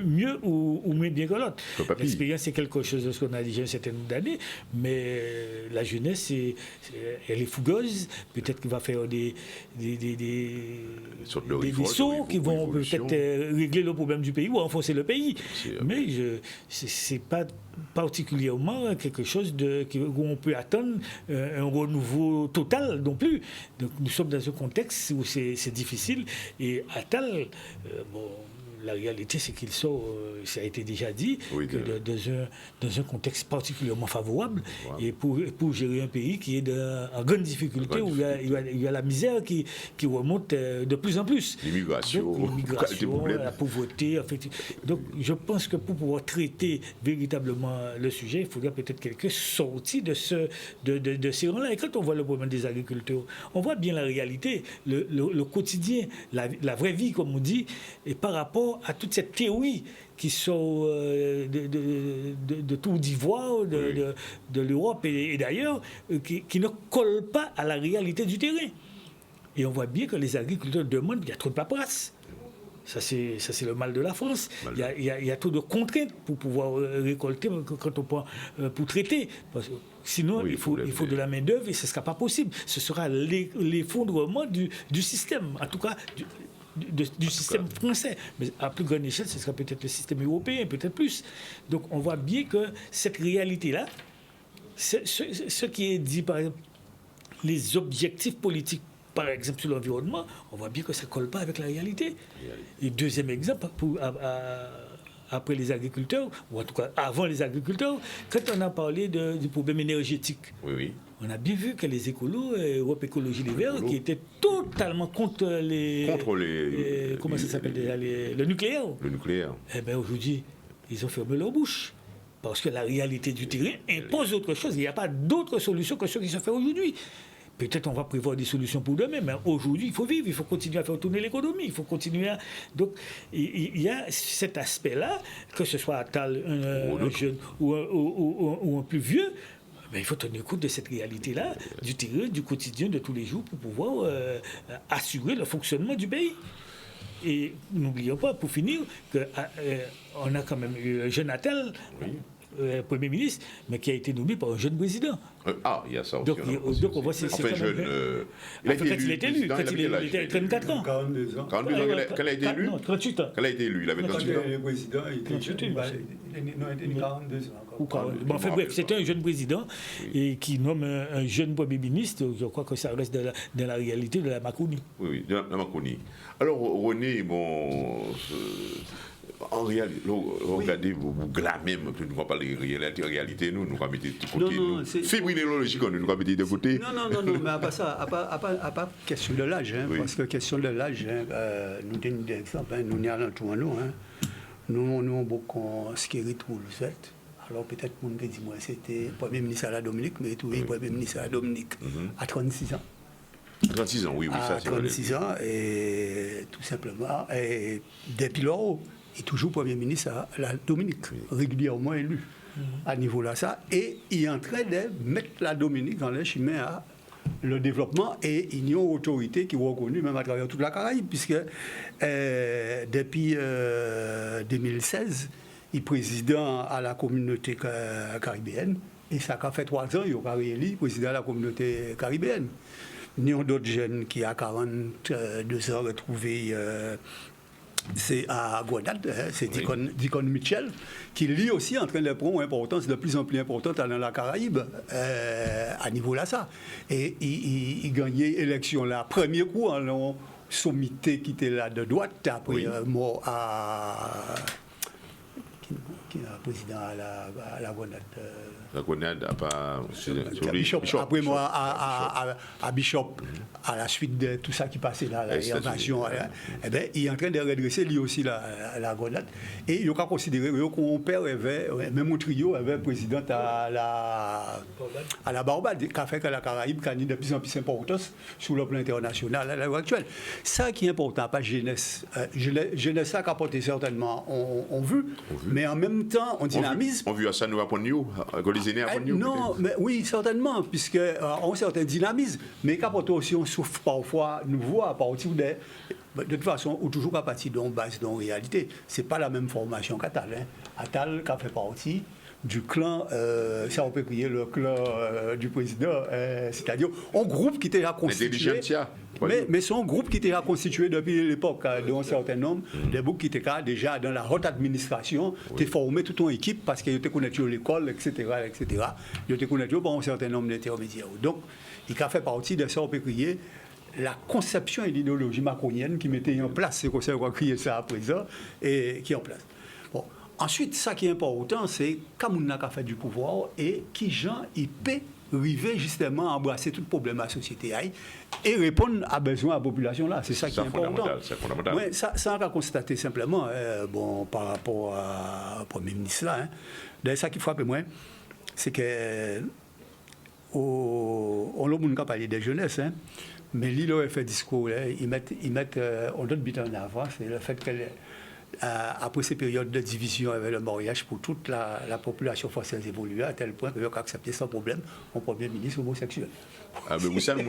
mieux ou moins bien que l'autre. L'expérience, c'est quelque chose de ce qu'on a déjà un certain nombre d'années, mais la jeunesse, elle est fougueuse. Peut-être qu'il va faire des sauts qui vont peut-être régler le problème du pays ou enfoncer le pays. Mais ce n'est pas particulièrement quelque chose où on peut attendre un renouveau total non plus. Donc nous sommes dans un contexte où c'est difficile. Et Attal, la réalité, c'est qu'il sort, ça a été déjà dit, dans un contexte particulièrement favorable, et pour gérer un pays qui est en grande difficulté, où il y a la misère qui remonte de plus en plus. L'immigration, la pauvreté. En fait. Donc, je pense que pour pouvoir traiter véritablement le sujet, il faudrait peut-être quelques sorties de ces rangs-là. Et quand on voit le problème des agriculteurs, on voit bien la réalité, le quotidien, la vraie vie, comme on dit, et par rapport à toute cette théorie qui sort de Tour d'Ivoire, de l'Europe et d'ailleurs, qui ne colle pas à la réalité du terrain. Et on voit bien que les agriculteurs demandent, il y a trop de paperasse. Ça, c'est le mal de la France. Il y a trop de contraintes pour pouvoir récolter quand on prend pour traiter. Parce que sinon, il faut de la main-d'œuvre et ce ne sera pas possible. Ce sera l'effondrement du système, en tout cas du système français. Mais à plus grande échelle, ce sera peut-être le système européen, peut-être plus. Donc on voit bien que cette réalité-là, ce qui est dit par exemple les objectifs politiques, par exemple sur l'environnement, on voit bien que ça ne colle pas avec la réalité. Et deuxième exemple, après les agriculteurs, ou en tout cas avant les agriculteurs, quand on a parlé du problème énergétique, on a bien vu que les écolos, Europe Écologie Les Verts, qui étaient totalement contre comment ça s'appelle déjà, le nucléaire. Le nucléaire. Eh bien aujourd'hui, ils ont fermé leur bouche. Parce que la réalité du terrain impose autre chose. Il n'y a pas d'autre solution que ce qui se fait aujourd'hui. Peut-être on va prévoir des solutions pour demain, mais aujourd'hui, il faut vivre, il faut continuer à faire tourner l'économie, il faut continuer à... Donc, il y a cet aspect-là, que ce soit Attal, un jeune ou un plus vieux, mais il faut tenir compte de cette réalité-là, du terrain, du quotidien, de tous les jours, pour pouvoir assurer le fonctionnement du pays. Et n'oublions pas, pour finir, qu'on a quand même eu un jeune Attal, Premier ministre, mais qui a été nommé par un jeune président. Il y a ça aussi. Donc on voit c'est enfin, jeune. Il a été élu. Quand il était 34 ans. 42 ans. 42 ans, quand il a été élu. Non, 38 ans. Quand il a été élu, il avait 38 ans. Le président, il était 38 ans. il était 42 ans. Bon, enfin bref, c'était un jeune président et qui nomme un jeune Premier ministre. Je crois que ça reste dans la réalité de la Macronie. Oui, de la Macronie. Alors, René, bon... En réalité, regardez, vous blâmez, nous ne pouvons pas parler de réalité, nous ne pouvons pas mettre de côté. Fibrinologie, nous ne pouvons pas mettre de côté. Non, mais à part ça, à part question de l'âge, parce que question de l'âge, nous donnons des exemples, nous n'y allons tout en nous. Nous avons beaucoup ce qui est tout le fait. Alors peut-être qu'on peut dire, moi, c'était Premier ministre à la Dominique, mais tout le Premier ministre à la Dominique à 36 ans. 36 ans, oui, ça c'est vrai. 36 ans, et tout simplement, et depuis lors, il est toujours Premier ministre à la Dominique, régulièrement élu à niveau-là, ça, et il est en train de mettre la Dominique dans le chemin à le développement, et il y a une autorité qui est reconnue même à travers toute la Caraïbe, puisque depuis 2016, il est président à la communauté caribéenne, et ça a fait 3 ans, il a réélu président à la communauté caribéenne. Nous avons d'autres jeunes qui, à 42 ans, retrouvés, c'est à Grenade, c'est Deacon Mitchell, qui lui aussi est en train de prendre une importance de plus en plus importante dans la Caraïbe, à niveau là ça. Et il gagnait l'élection là, premier coup, en sommité qui était là de droite, après mort à... qui est président à la Grenade. La Grenade n'a pas... Bishop. Après moi, à Bishop, à la suite de tout ça qui passait là, l'invasion, eh bien, il est en train de redresser lui aussi la Grenade. Et il a considéré que mon père avait, même mon trio avait président à la Barbade, qui a fait que la Caraïbe gagne de plus en plus d'importance sur le plan international à l'heure actuelle. Ça qui est important, pas jeunesse. Jeunesse, ça qui a apporté certainement, on veut, mais en même temps, on dynamise. On veut à ça nous apprendre, les aînés apprendre. Non, mais oui, certainement, puisque on certain dynamisme, mais qu'apporte aussi, on souffre parfois, nous voit à partir de toute façon, ou toujours à partir d'une base de réalité. C'est pas la même formation qu'Attal. Attal, qui a fait partie du clan, ça on peut crier le clan du président, c'est-à-dire un groupe qui était constitué. Mais c'est un groupe qui était constitué depuis l'époque d'un certain nombre, des groupes qui étaient déjà dans la haute administration, qui formaient toute une équipe parce qu'ils étaient connectés à l'école, etc. Ils étaient connectés par un certain nombre d'intermédiaires. Donc, il a fait partie de ça, on peut crier la conception et l'idéologie macronienne qui mettait en place, c'est comme ça qu'on va crier ça à présent, et qui est en place. Bon. Ensuite, ça qui est important, c'est comme on a fait du pouvoir et qui gens il peut arriver justement à embrasser tout le problème de la société et répondre à besoin de la population là. C'est ça qui est important. C'est fondamental. Ouais, ça on va constater simplement, bon, par rapport au Premier ministre là. D'ailleurs, ça qui frappe moi, c'est que on n'a pas parlé de jeunesse, mais lui, il fait discours, ils mettent on donne but en avant, c'est le fait que après ces périodes de division avec le mariage pour toute la population française évolue à tel point qu'ils ont accepté sans problème un Premier ministre homosexuel. Ah, mais vous savez,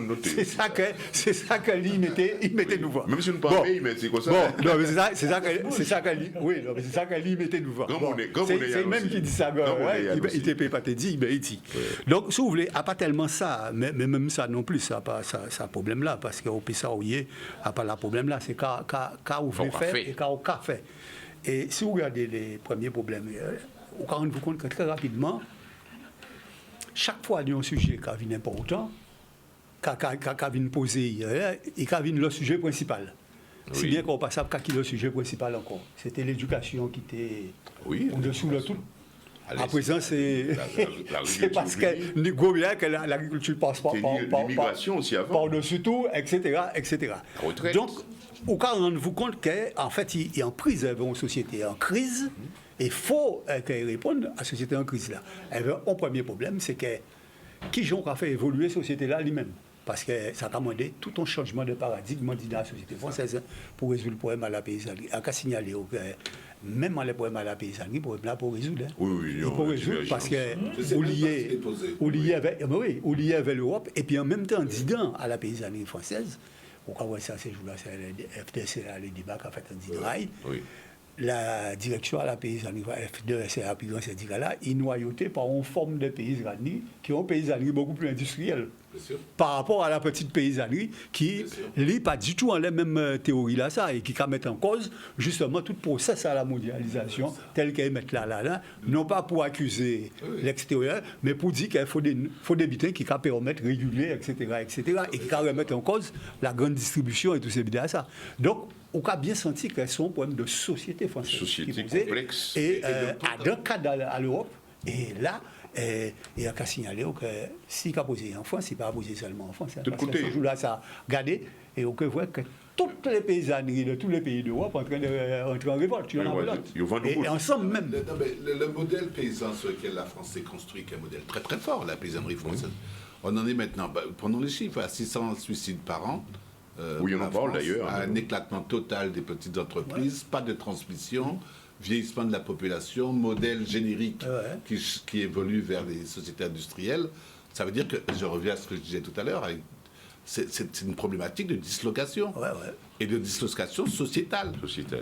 c'est ça que lui, il mettait nous voir. Même si nous ne parlons pas, mais c'est comme ça. Bon, non, mais c'est ça que lui, oui, non, mais c'est ça que lui, mettait nous voir. C'est même qui dit ça, il ne peut pas te dire, mais il dit. Donc, si vous voulez, il n'y a pas tellement ça, mais même ça non plus, ça n'a pas ça problème là, parce qu'au pays, il n'y a pas le problème là, c'est quand vous voulez faire et quand on fait. Et si vous regardez les premiers problèmes, vous vous rendez compte que très rapidement, chaque fois qu'il y a un sujet qui est important, qu'a vient poser hier, et qu'a vient le sujet principal. Oui. Si bien qu'on passe à qui le sujet principal encore. C'était l'éducation qui était au-dessous de tout. À présent, c'est parce que nous voyons bien que l'agriculture passe l'immigration aussi avant. Par-dessus tout, etc. etc. Donc, au cas où on vous compte qu'en fait, il y a une prise, une société en crise, et il faut qu'elle réponde à la société en crise là. Un premier problème, c'est que qui a fait évoluer la société là lui-même. Parce que ça a demandé tout un changement de paradigme dans la société française pour résoudre le problème à la paysannerie. On a signaler que même les problèmes à la paysannerie, le problème là pour résoudre. Oui, il faut résoudre parce que on lié avec l'Europe et puis en même temps, disant à la paysannerie française, pourquoi voit ça ces jours-là, c'est le FDC, le débat qu'a fait un DIRAI. La direction à la paysannerie, FDC, a pris dans ces dégâts-là, est noyautée par une forme de paysannerie qui ont une paysannerie beaucoup plus industrielle. Par rapport à la petite paysannerie qui n'est pas du tout en la même théorie là ça et qui va mettre en cause justement tout le processus à la mondialisation tel qu'elle met là, non pas pour accuser l'extérieur mais pour dire qu'il faut des bitins qui vont permettre de réguler etc. et qui vont remettre en cause la grande distribution et tout ces bidets ça. Donc on a bien senti qu'elles sont un problème de société française. Société complexe. Et dans le cadre à l'Europe et là et il y a qu'à signaler que si il a posé en France, il ne pas posé seulement en France. Parce que ce jour-là, ça a regardé et on peut voir que toutes les paysanneries de tous les pays d'Europe sont en train d'entrer en révolte. Et ensemble même. Le modèle paysan sur lequel la France s'est construite, qui est un modèle très très fort, la paysannerie française. On en est maintenant, prenons les chiffres, à 600 suicides par an. Oui, on en parle d'ailleurs. Un éclatement total des petites entreprises, pas de transmission. Vieillissement de la population, modèle générique qui évolue vers les sociétés industrielles. Ça veut dire que, je reviens à ce que je disais tout à l'heure, c'est une problématique de dislocation. Et de dislocation sociétale.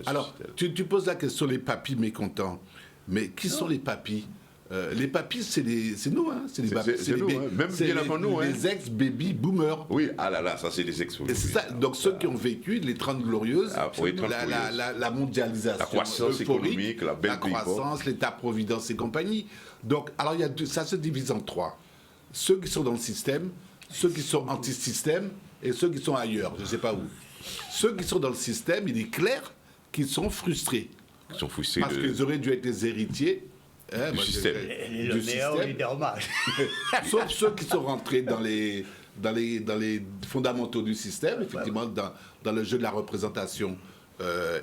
Alors, tu poses la question, les papis mécontents. Mais qui sont les papis? Les papis, c'est nous, hein. C'est les ex-baby boomers. Oui, ah là là, ça c'est les ex. Donc ceux qui ont vécu les 30 glorieuses, la mondialisation, la croissance économique, la belle croissance, l'État-providence et compagnie. Donc, alors ça se divise en trois. Ceux qui sont dans le système, ceux qui sont anti-système et ceux qui sont ailleurs, je ne sais pas où. Ceux qui sont dans le système, il est clair qu'ils sont frustrés. Ils sont frustrés parce qu'ils auraient dû être les héritiers. Du système. Sauf ceux qui sont rentrés dans les fondamentaux du système, effectivement, dans le jeu de la représentation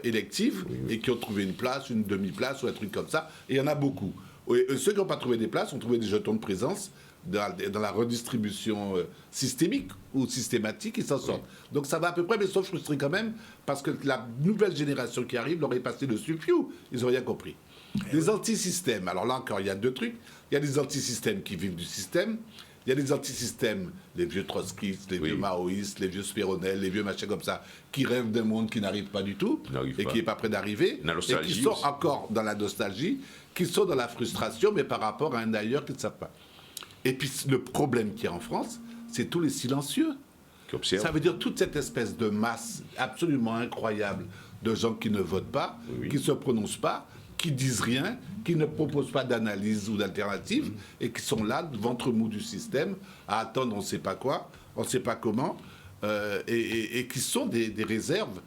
élective, et qui ont trouvé une place, une demi-place ou un truc comme ça. Et il y en a beaucoup. Et ceux qui n'ont pas trouvé des places ont trouvé des jetons de présence dans la redistribution systémique ou systématique, ils s'en sortent. Donc ça va à peu près, mais ils sont frustrés quand même, parce que la nouvelle génération qui arrive leur est passée dessus, ils n'ont rien compris. Les anti-systèmes, alors là encore, il y a deux trucs. Il y a des anti-systèmes qui vivent du système. Il y a des anti-systèmes, les vieux trotskistes, les vieux maoïstes, les vieux spéronels, les vieux machins comme ça, qui rêvent d'un monde qui n'arrive pas du tout, qui n'est pas prêt d'arriver, et qui sont encore dans la nostalgie, qui sont dans la frustration, mais par rapport à un ailleurs qu'ils ne savent pas. Et puis le problème qu'il y a en France, c'est tous les silencieux. Ça veut dire toute cette espèce de masse absolument incroyable de gens qui ne votent pas, qui ne se prononcent pas, qui disent rien, qui ne proposent pas d'analyse ou d'alternative, et qui sont là, ventre mou du système, à attendre on ne sait pas quoi, on ne sait pas comment, et qui sont des réserves.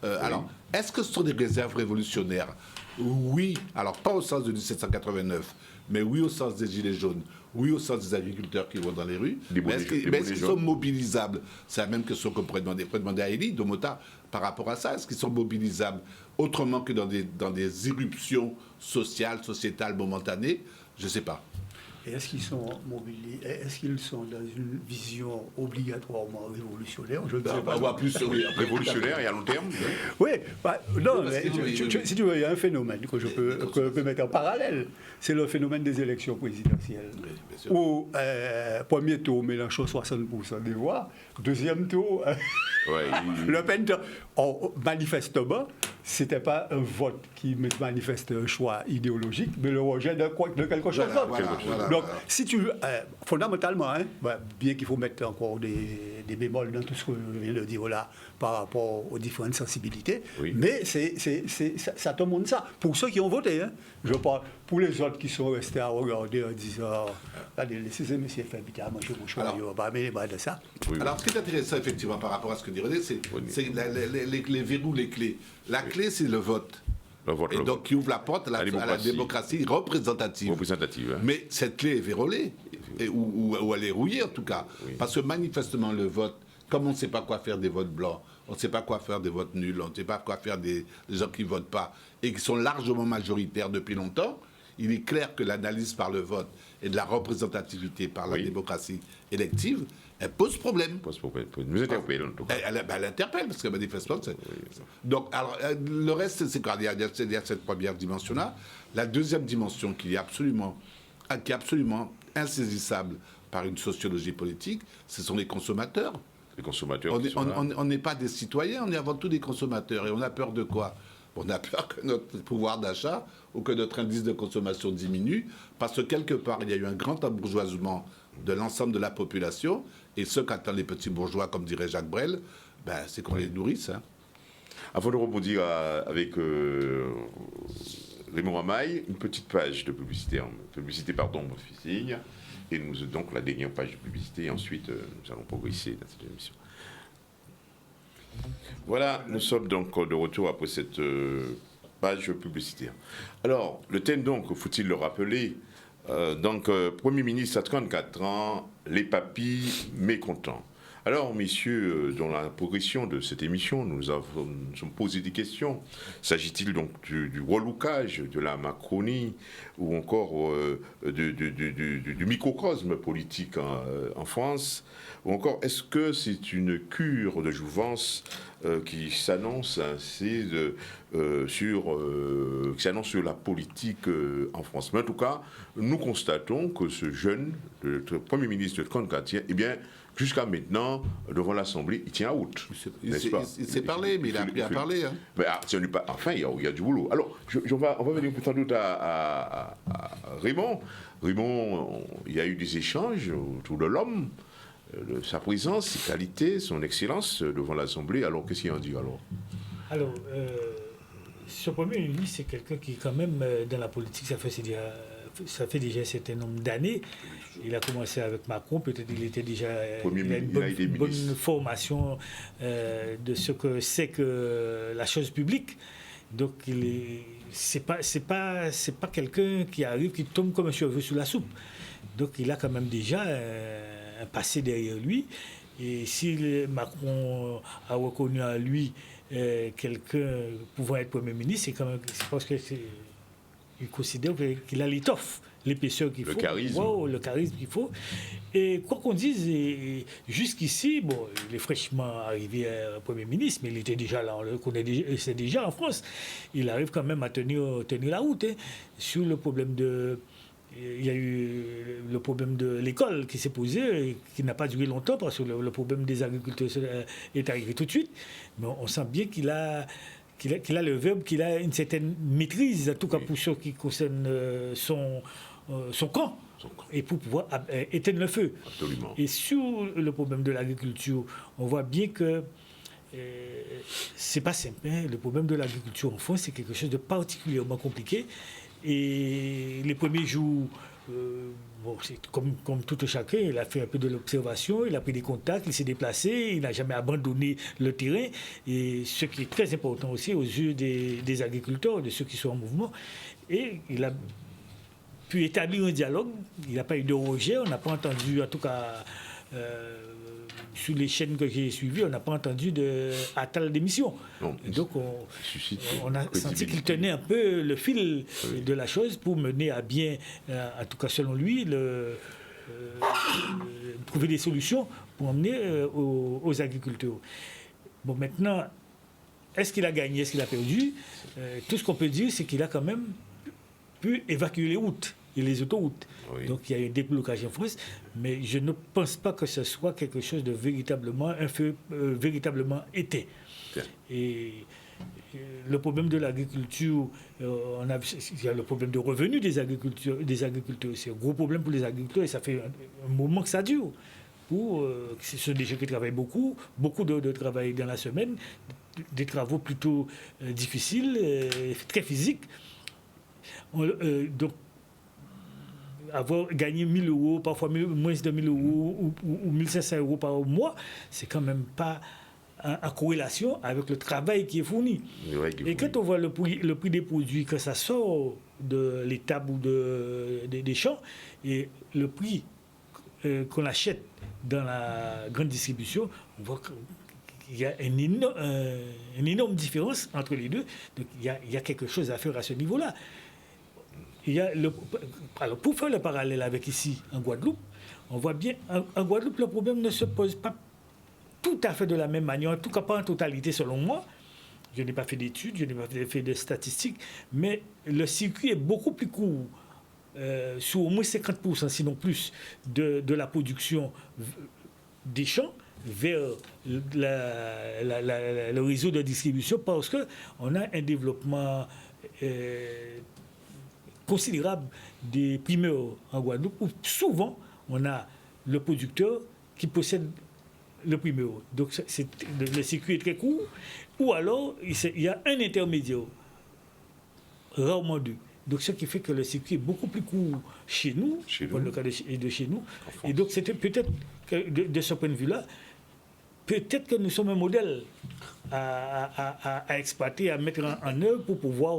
Alors, est-ce que ce sont des réserves révolutionnaires? Oui, alors pas au sens de 1789, mais oui au sens des Gilets jaunes, oui au sens des agriculteurs qui vont dans les rues, mais est-ce qu'ils sont mobilisables? C'est la même question qu'on pourrait demander à Élie Domota par rapport à ça. Est-ce qu'ils sont mobilisables autrement que dans des irruptions sociales, sociétales, momentanées? Je ne sais pas. Et est-ce qu'ils sont mobilisés? Est-ce qu'ils sont dans une vision obligatoirement révolutionnaire? Je ne sais pas. On voit plus révolutionnaire et à long terme. Oui, non, mais si tu veux, il y a un phénomène que je peux mettre en parallèle. C'est le phénomène des élections présidentielles. Où, premier tour, Mélenchon 60% des voix. Deuxième tour, Le Pen, manifestement, ce n'était pas un vote qui manifeste un choix idéologique, mais le rejet de quelque chose d'autre. Donc, si tu fondamentalement, bien qu'il faut mettre encore des bémols dans tout ce que je viens de dire là, par rapport aux différentes sensibilités, mais ça te montre ça. Pour ceux qui ont voté, je parle pour les autres qui sont restés à regarder en disant allez, laissez ces messieurs faire vite à manger mon choix, il va pas amener de ça. Alors, ce qui est intéressant, effectivement, par rapport à ce que dit René, c'est les verrous, les clés. La clé, c'est le vote. Et donc, qui ouvre la porte à la démocratie représentative. Hein. Mais cette clé est verrouillée, ou elle est rouillée en tout cas. Oui. Parce que manifestement, le vote, comme on ne sait pas quoi faire des votes blancs, on ne sait pas quoi faire des votes nuls, on ne sait pas quoi faire des gens qui ne votent pas, et qui sont largement majoritaires depuis longtemps, il est clair que l'analyse par le vote et de la représentativité par la démocratie élective, elle pose problème. Nous interpelle en tout cas. Elle interpelle, parce que manifestement... Donc, alors, le reste, c'est quoi? Il y a cette première dimension-là. La deuxième dimension qui est absolument insaisissable par une sociologie politique, ce sont les consommateurs. Les consommateurs on n'est pas des citoyens, on est avant tout des consommateurs. Et on a peur de quoi? On a peur que notre pouvoir d'achat ou que notre indice de consommation diminue, parce que quelque part, il y a eu un grand embourgeoisement de l'ensemble de la population, et ce qu'attendent les petits bourgeois, comme dirait Jacques Brel, c'est qu'on les nourrisse. Hein. Avant de rebondir avec Raymond Amaille, une petite page de publicité, signe, et donc la dernière page de publicité, et ensuite nous allons progresser dans cette émission. Voilà, nous sommes donc de retour après cette page publicitaire. Alors, le thème donc, faut-il le rappeler, Premier ministre à 34 ans, les papilles mécontents. Alors, messieurs, dans la progression de cette émission, nous sommes posé des questions. S'agit-il donc du relookage de la Macronie ou encore du microcosme politique en France? Ou encore, est-ce que c'est une cure de jouvence qui s'annonce sur la politique en France? Mais en tout cas, nous constatons que ce jeune, le Premier ministre de 34 ans, eh bien, jusqu'à maintenant, devant l'Assemblée, il tient à route. Il s'est parlé, mais il a appris à parler. Hein. Mais, enfin, il y a du boulot. Alors, on va venir sans doute à Raymond. Raymond, il y a eu des échanges autour de l'homme, sa présence, ses qualités, son excellence devant l'Assemblée. Alors, qu'est-ce qu'il en dit alors? Alors, ce Premier ministre, c'est quelqu'un qui, quand même, dans la politique, ça fait déjà un certain nombre d'années. Il a commencé avec Macron, peut-être qu'il était déjà il a une bonne formation de ce que c'est que la chose publique. Donc c'est pas quelqu'un qui arrive, qui tombe comme un cheveu sous la soupe. Donc il a quand même déjà un passé derrière lui. Et si Macron a reconnu en lui quelqu'un pouvant être Premier ministre, c'est parce que il considère qu'il a l'étoffe, l'épaisseur qu'il faut. Le charisme qu'il faut. Et quoi qu'on dise, jusqu'ici, bon, il est fraîchement arrivé à Premier ministre, mais il était déjà là, on le connaît déjà, c'est déjà en France. Il arrive quand même à tenir la route. Hein, sur le problème il y a eu le problème de l'école qui s'est posé, et qui n'a pas duré longtemps, parce que le problème des agriculteurs est arrivé tout de suite. Mais on sent bien qu'il a le verbe, qu'il a une certaine maîtrise, en tout cas pour ce qui concerne son camp, et pour pouvoir éteindre le feu. Absolument. Et sur le problème de l'agriculture, on voit bien que c'est pas simple. Hein. Le problème de l'agriculture en France, c'est quelque chose de particulièrement compliqué. Et les premiers jours, c'est comme tout chacun, il a fait un peu de l'observation, il a pris des contacts, il s'est déplacé, il n'a jamais abandonné le terrain. Et ce qui est très important aussi aux yeux des agriculteurs, de ceux qui sont en mouvement. Et il a pu établir un dialogue. Il n'a pas eu de rejet, on n'a pas entendu, en tout cas, sur les chaînes que j'ai suivies, on n'a pas entendu d'Attal d'émission. Donc on a senti qu'il tenait un peu le fil de la chose pour mener à bien, en tout cas selon lui, trouver des solutions pour emmener aux agriculteurs. Bon, maintenant, est-ce qu'il a gagné, est-ce qu'il a perdu? Tout ce qu'on peut dire, c'est qu'il a quand même pu évacuer les routes et les autoroutes. Oui. Donc il y a eu un déblocage en France, mais je ne pense pas que ce soit quelque chose de un feu véritablement éteint. Et le problème de l'agriculture, il y a le problème de revenus des agriculteurs. C'est un gros problème pour les agriculteurs, et ça fait un moment que ça dure. Ce sont des gens qui travaillent beaucoup de travail dans la semaine, des travaux plutôt difficiles, très physiques. Donc, avoir gagné 1 000 euros, parfois moins de 1 000 euros ou 1 500 euros par mois, c'est quand même pas en corrélation avec le travail qui est fourni. Et quand on voit le prix des produits, que ça sort de l'étable ou des champs, et le prix qu'on achète dans la grande distribution, on voit qu'il y a une énorme différence entre les deux. Donc il y a quelque chose à faire à ce niveau-là. Alors, pour faire le parallèle avec ici, en Guadeloupe, on voit bien, en Guadeloupe, le problème ne se pose pas tout à fait de la même manière, en tout cas pas en totalité selon moi. Je n'ai pas fait d'études, je n'ai pas fait de statistiques, mais le circuit est beaucoup plus court, sur au moins 50%, sinon plus, de la production des champs vers le réseau de distribution, parce qu'on a un développement considérable des primeurs en Guadeloupe, où souvent on a le producteur qui possède le primeur. Donc le circuit est très court, ou alors il y a un intermédiaire, rarement deux. Donc ce qui fait que le circuit est beaucoup plus court chez nous, dans le cas de chez nous. Et donc c'était peut-être, de ce point de vue-là, peut-être que nous sommes un modèle à exploiter, à mettre en œuvre pour pouvoir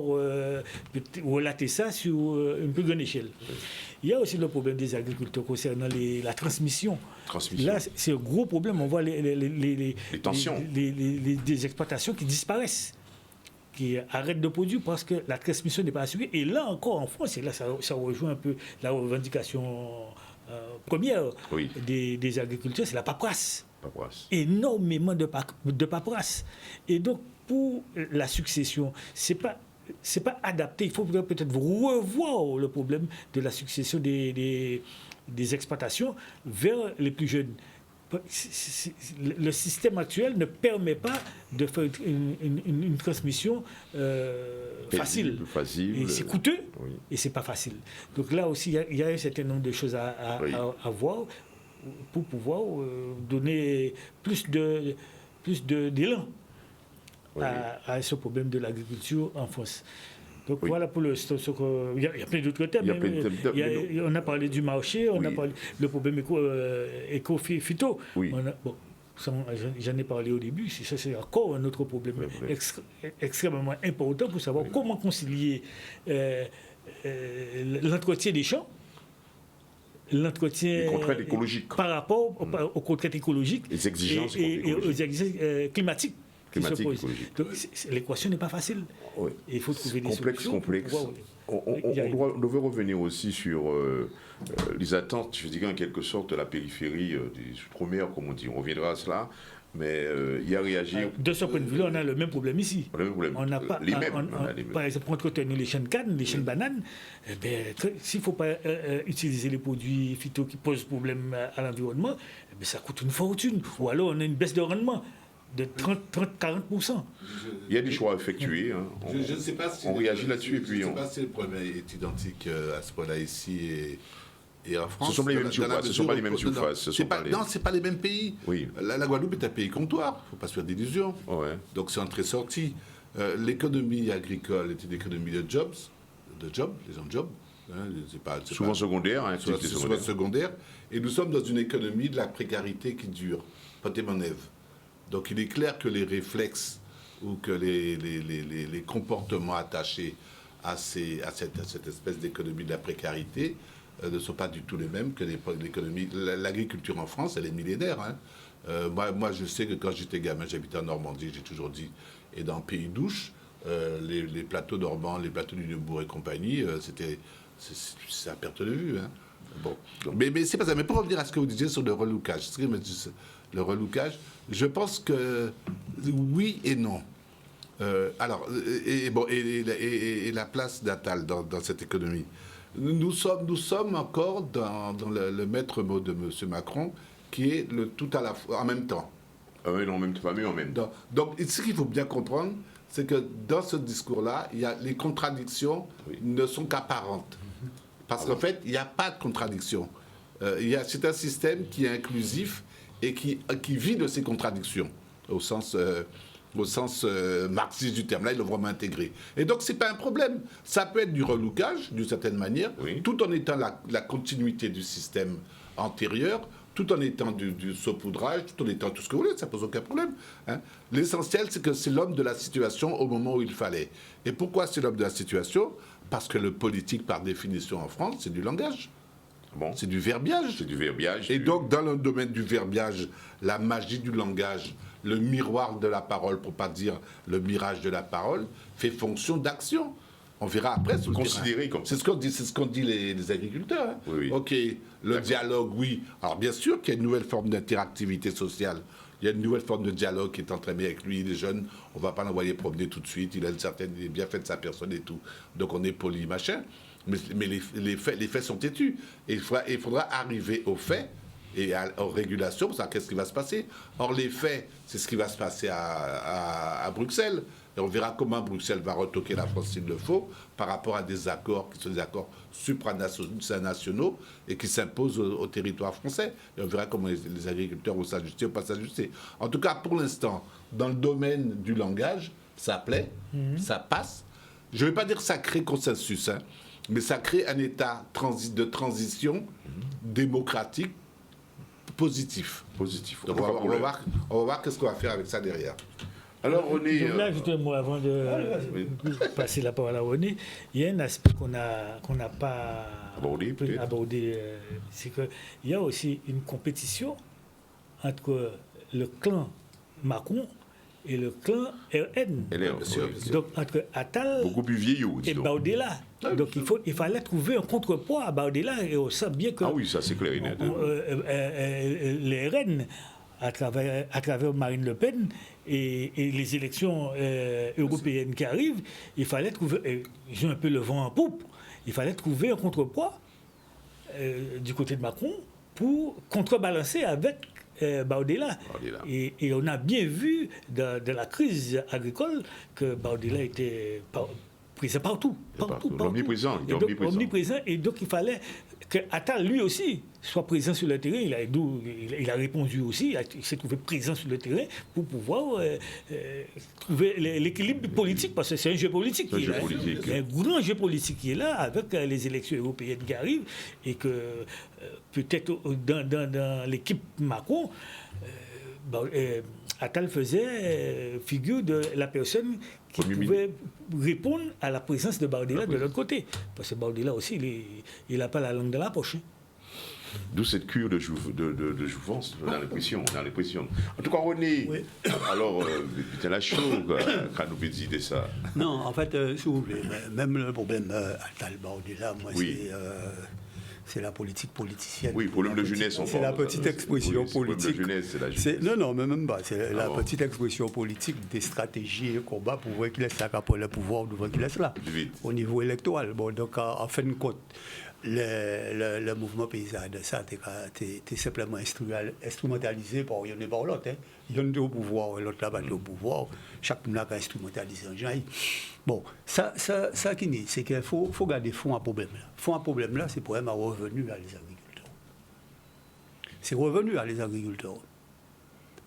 relater ça sur une plus grande échelle. Il y a aussi le problème des agriculteurs concernant la transmission. Là, c'est un gros problème. On voit les tensions. Des exploitations qui disparaissent, qui arrêtent de produire parce que la transmission n'est pas assurée. Et là encore, en France, et là, ça rejoint un peu la revendication première des agriculteurs, c'est la paperasse. Énormément de paperasse. Et donc, pour la succession, c'est pas adapté. Il faut peut-être revoir le problème de la succession des exploitations vers les plus jeunes. Le système actuel ne permet pas de faire une transmission facile. Et c'est coûteux, et c'est pas facile. Donc là aussi, il y a un certain nombre de choses à voir pour pouvoir donner plus d'élan à ce problème de l'agriculture en France. Donc voilà pour le... Il y a plein d'autres thèmes. On a parlé du marché, on a parlé du problème éco-phyto. J'en ai parlé au début, ça c'est encore un autre problème extrêmement important pour savoir comment concilier l'entretien des champs, l'entretien par rapport aux contraintes écologiques, les exigences et aux exigences climatiques. Donc l'équation n'est pas facile. Il faut trouver des solutions. Complexe. On devait revenir aussi sur les attentes, je dirais en quelque sorte, de la périphérie des outre-mer, comme on dit. On reviendra à cela. Mais il y a réagi. De ce point de vue-là, on a le même problème ici. On n'a pas les mêmes. Par exemple, pour entretenir les champs de canne, les champs de bananes, s'il ne faut pas utiliser les produits phyto qui posent problème à l'environnement, ça coûte une fortune. Ou alors on a une baisse de rendement de 30-40%. Il y a des choix à effectuer. Je ne sais pas si on réagit là-dessus. Je ne sais pas si le problème est identique à ce point-là ici et en France. Ce sont les mêmes surfaces. Ce ne sont pas les mêmes surfaces. Non, ce n'est pas les mêmes pays. Oui. La Guadeloupe est un pays comptoir. Il ne faut pas se faire d'illusions. Donc c'est entrée-sortie. L'économie agricole est une économie de jobs. Les gens de job. Souvent secondaire. Souvent secondaire. Et nous sommes dans une économie de la précarité qui dure. Potémonève. Donc il est clair que les réflexes ou que les comportements attachés à cette espèce d'économie de la précarité ne sont pas du tout les mêmes que l'économie. L'agriculture en France, elle est millénaire. Moi, je sais que quand j'étais gamin, j'habitais en Normandie, j'ai toujours dit, et dans le Pays d'Ouche, les plateaux normands, les plateaux du Neubourg et compagnie, c'est à perte de vue. Bon. Mais c'est pas ça. Mais pour revenir à ce que vous disiez sur le relookage, le relookage, je pense que oui et non. Et la place d'Attal dans cette économie. Nous sommes encore dans le maître mot de M. Macron, qui est le tout à la fois, en même temps. Oui, non, même pas mieux en même temps. Donc, ce qu'il faut bien comprendre, c'est que dans ce discours-là, les contradictions ne sont qu'apparentes. Parce qu'en fait, il n'y a pas de contradiction. C'est un système qui est inclusif et qui vit de ces contradictions, au sens au sens marxiste du terme. Là, ils l'ont vraiment intégré. Et donc, c'est pas un problème. Ça peut être du relookage, d'une certaine manière, tout en étant la continuité du système antérieur, tout en étant du saupoudrage, tout en étant tout ce que vous voulez, ça pose aucun problème. Hein. L'essentiel, c'est que c'est l'homme de la situation au moment où il fallait. Et pourquoi c'est l'homme de la situation? Parce que le politique, par définition en France, c'est du langage. Bon. C'est du verbiage. C'est du verbiage. Et donc, dans le domaine du verbiage, la magie du langage, le miroir de la parole, pour ne pas dire le mirage de la parole, fait fonction d'action. On verra après ce considéré comme c'est ce qu'on dit les agriculteurs. Hein. Oui. Ok, le dialogue, oui. Alors bien sûr qu'il y a une nouvelle forme d'interactivité sociale. Il y a une nouvelle forme de dialogue qui est entraînée avec lui. Les jeunes, on ne va pas l'envoyer promener tout de suite. Il est bien fait de sa personne et tout. Donc on est poli, machin. Mais les faits sont têtus. Et il faudra arriver aux faits et aux régulations pour savoir qu'est-ce qui va se passer. Or, les faits, c'est ce qui va se passer à Bruxelles. Et on verra comment Bruxelles va retoquer la France s'il le faut par rapport à des accords qui sont des accords supranationaux et qui s'imposent au territoire français. Et on verra comment les agriculteurs vont s'ajuster ou pas s'ajuster. En tout cas, pour l'instant, dans le domaine du langage, ça plaît, ça passe. Je ne vais pas dire que ça crée consensus, hein, mais ça crée un état de transition démocratique positif. Donc on va voir qu'est-ce qu'on va faire avec ça derrière. Alors, René... Donc là, juste un mot avant de passer la parole à René. Il y a un aspect qu'on n'a pas abordé, c'est qu'il y a aussi une compétition entre le clan Macron et le clan RN. Donc, entre Attal et Baudela. Donc, il fallait trouver un contrepoids à Baudela. Et on sait bien que... Ah oui, ça c'est clair. Les RN, à travers Marine Le Pen et les élections européennes qui arrivent, il fallait trouver... J'ai un peu le vent en poupe. Il fallait trouver un contrepoids du côté de Macron pour contrebalancer avec Baudela. Et on a bien vu dans la crise agricole que Baudela était présent partout. Omniprésent. Et donc il fallait que Attal lui aussi soit présent sur le terrain. Il a répondu aussi, il s'est trouvé présent sur le terrain pour pouvoir trouver l'équilibre politique, parce que c'est un jeu politique qui est là. Un grand jeu politique qui est là avec les élections européennes qui arrivent et que peut-être dans l'équipe Macron, Attal faisait figure de la personne qui pouvait répondre à la présence de Baudela de l'autre côté. Parce que Baudela aussi, il n'a pas la langue dans la poche. D'où cette cure de jouvence, dans l'impression. En tout cas, René, alors, putain, la chose, quand nous dit de ça. Non, en fait, si vous voulez, même le problème Attal Baudela, moi, c'est la politique politicienne. Oui, problème de jeunesse. C'est la petite expression politique. Non, mais même pas. C'est la petite expression politique des stratégies et combats pour voir qui laisse ça pour le pouvoir, devant qui laisse là. Au niveau électoral. Bon, donc, en fin de compte, le mouvement paysan de ça, t'es simplement instrumentalisé par l'un et par l'autre. Hein. Il y en a au pouvoir, l'autre là-bas au pouvoir. Chaque monde a instrumentalisé un genre. Bon, ça qui n'est, c'est qu'il faut garder fond à problème là. Fond à problème là, c'est pour un revenu à les agriculteurs. C'est revenu à les agriculteurs.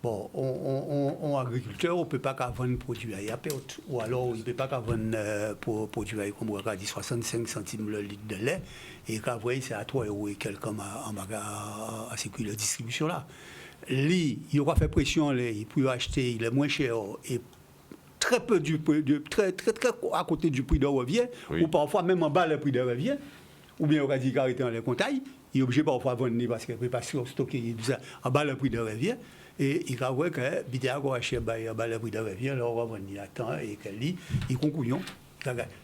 Bon, on agriculteur, on ne peut pas vendre produit à perte. Ou alors, il ne peut pas vendre produit comme on a dit 65 centimes le litre de lait. Et qu'après, c'est à 3 € et quelques à sécuriser la distribution là. Lui, il aura fait pression, il peut acheter, il est moins cher. Et très peu très à côté du prix de revient, ou parfois même en bas le prix de revient, ou bien on va dire qu'arrêter dans les comptailles, il est obligé parfois de vendre parce qu'il ne peut pas stocker en bas le prix de revient. Et il va voir que Bidéa va acheter en bas le prix de revient, alors on va venir à temps et qu'il lit, il concouillon.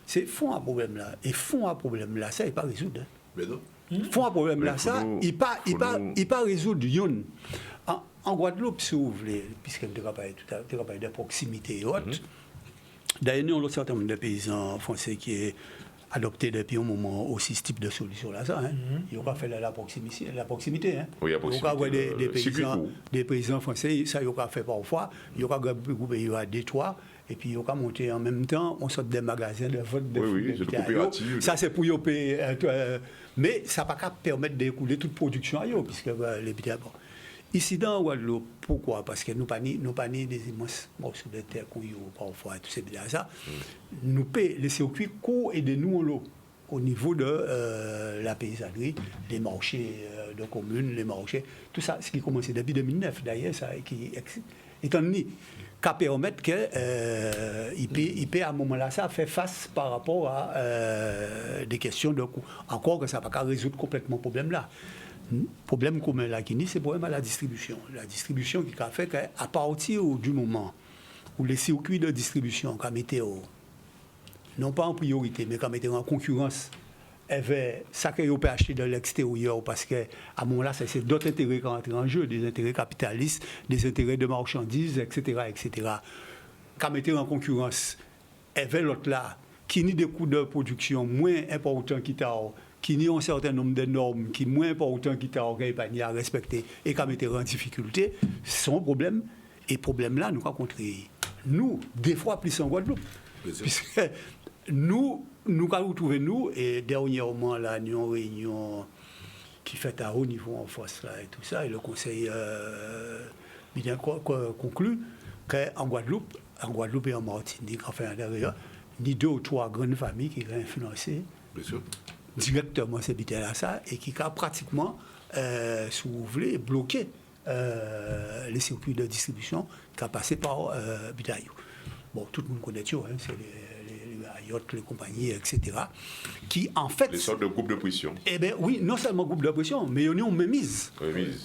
C'est fond à problème là. Et fond à problème là, ça, il n'est pas résoudre. Mais non. Fond à problème là, ça, il n'est pas résoudre. En Guadeloupe, si vous voulez, puisqu'on a parlé de proximité et autres, d'ailleurs, nous avons un certain nombre de paysans français qui est adopté depuis un moment aussi ce type de solution là. Il n'y a pas fait la proximité. Hein. Oui, la proximité. Il y a des paysans français, ça il y a fait parfois. Il y a groupé à Détroit. Et puis, il y a monté en même temps, on sort des magasins de vente de fruits. Ça, c'est pour y payer. Mais ça ne va pas permettre d'écouler toute production à eux, puisque les bidets. Ici dans Guadeloupe, pourquoi? Parce que nous pas des immenses morceaux de terre qu'on y a parfois, tout ces ça. Nous payons les circuits courts et de nous en l'eau au niveau de la paysannerie, les marchés de communes, les marchés, tout ça, ce qui commençait depuis 2009 d'ailleurs, ça qui étant donné qu'à permettre qu'il peut à un moment-là ça fait face par rapport à des questions de coût. Encore que ça ne va pas résoudre complètement le problème là. Le problème qu'on a là, c'est le problème à la distribution. La distribution qui a fait qu'à partir du moment où les circuits de distribution, comme météo, non pas en priorité, mais comme étant en concurrence, avait ça qu'on peut acheter de l'extérieur, parce qu'à un moment-là, c'est d'autres intérêts qui entrent en jeu, des intérêts capitalistes, des intérêts de marchandises, etc. Comme étant en concurrence, avait l'autre là, qui nie des coûts de production moins importants qui nie un certain nombre de normes qui sont moins importants qui t'a à respecter et qui mettent en difficulté, c'est son problème. Et ce problème-là, nous rencontrons, nous, des fois plus en Guadeloupe. Puisque nous retrouvons nous, et dernièrement, là, nous avons une réunion qui fait à haut niveau en force, là, et tout ça, et le conseil bien conclut qu'en Guadeloupe et en Martinique, enfin, d'ailleurs, ni 2 ou 3 grandes familles qui ont influencé directement ces bitailles-là, ça, et qui a pratiquement, si vous voulez, bloqué les circuits de distribution qui a passé par Bitaille. Bon, tout le monde connaît, hein, c'est les yachts, les compagnies, etc. Qui, en fait... Les sortes de groupes de pression. Eh bien, oui, non seulement groupe de pression, mais ils ont une mémise.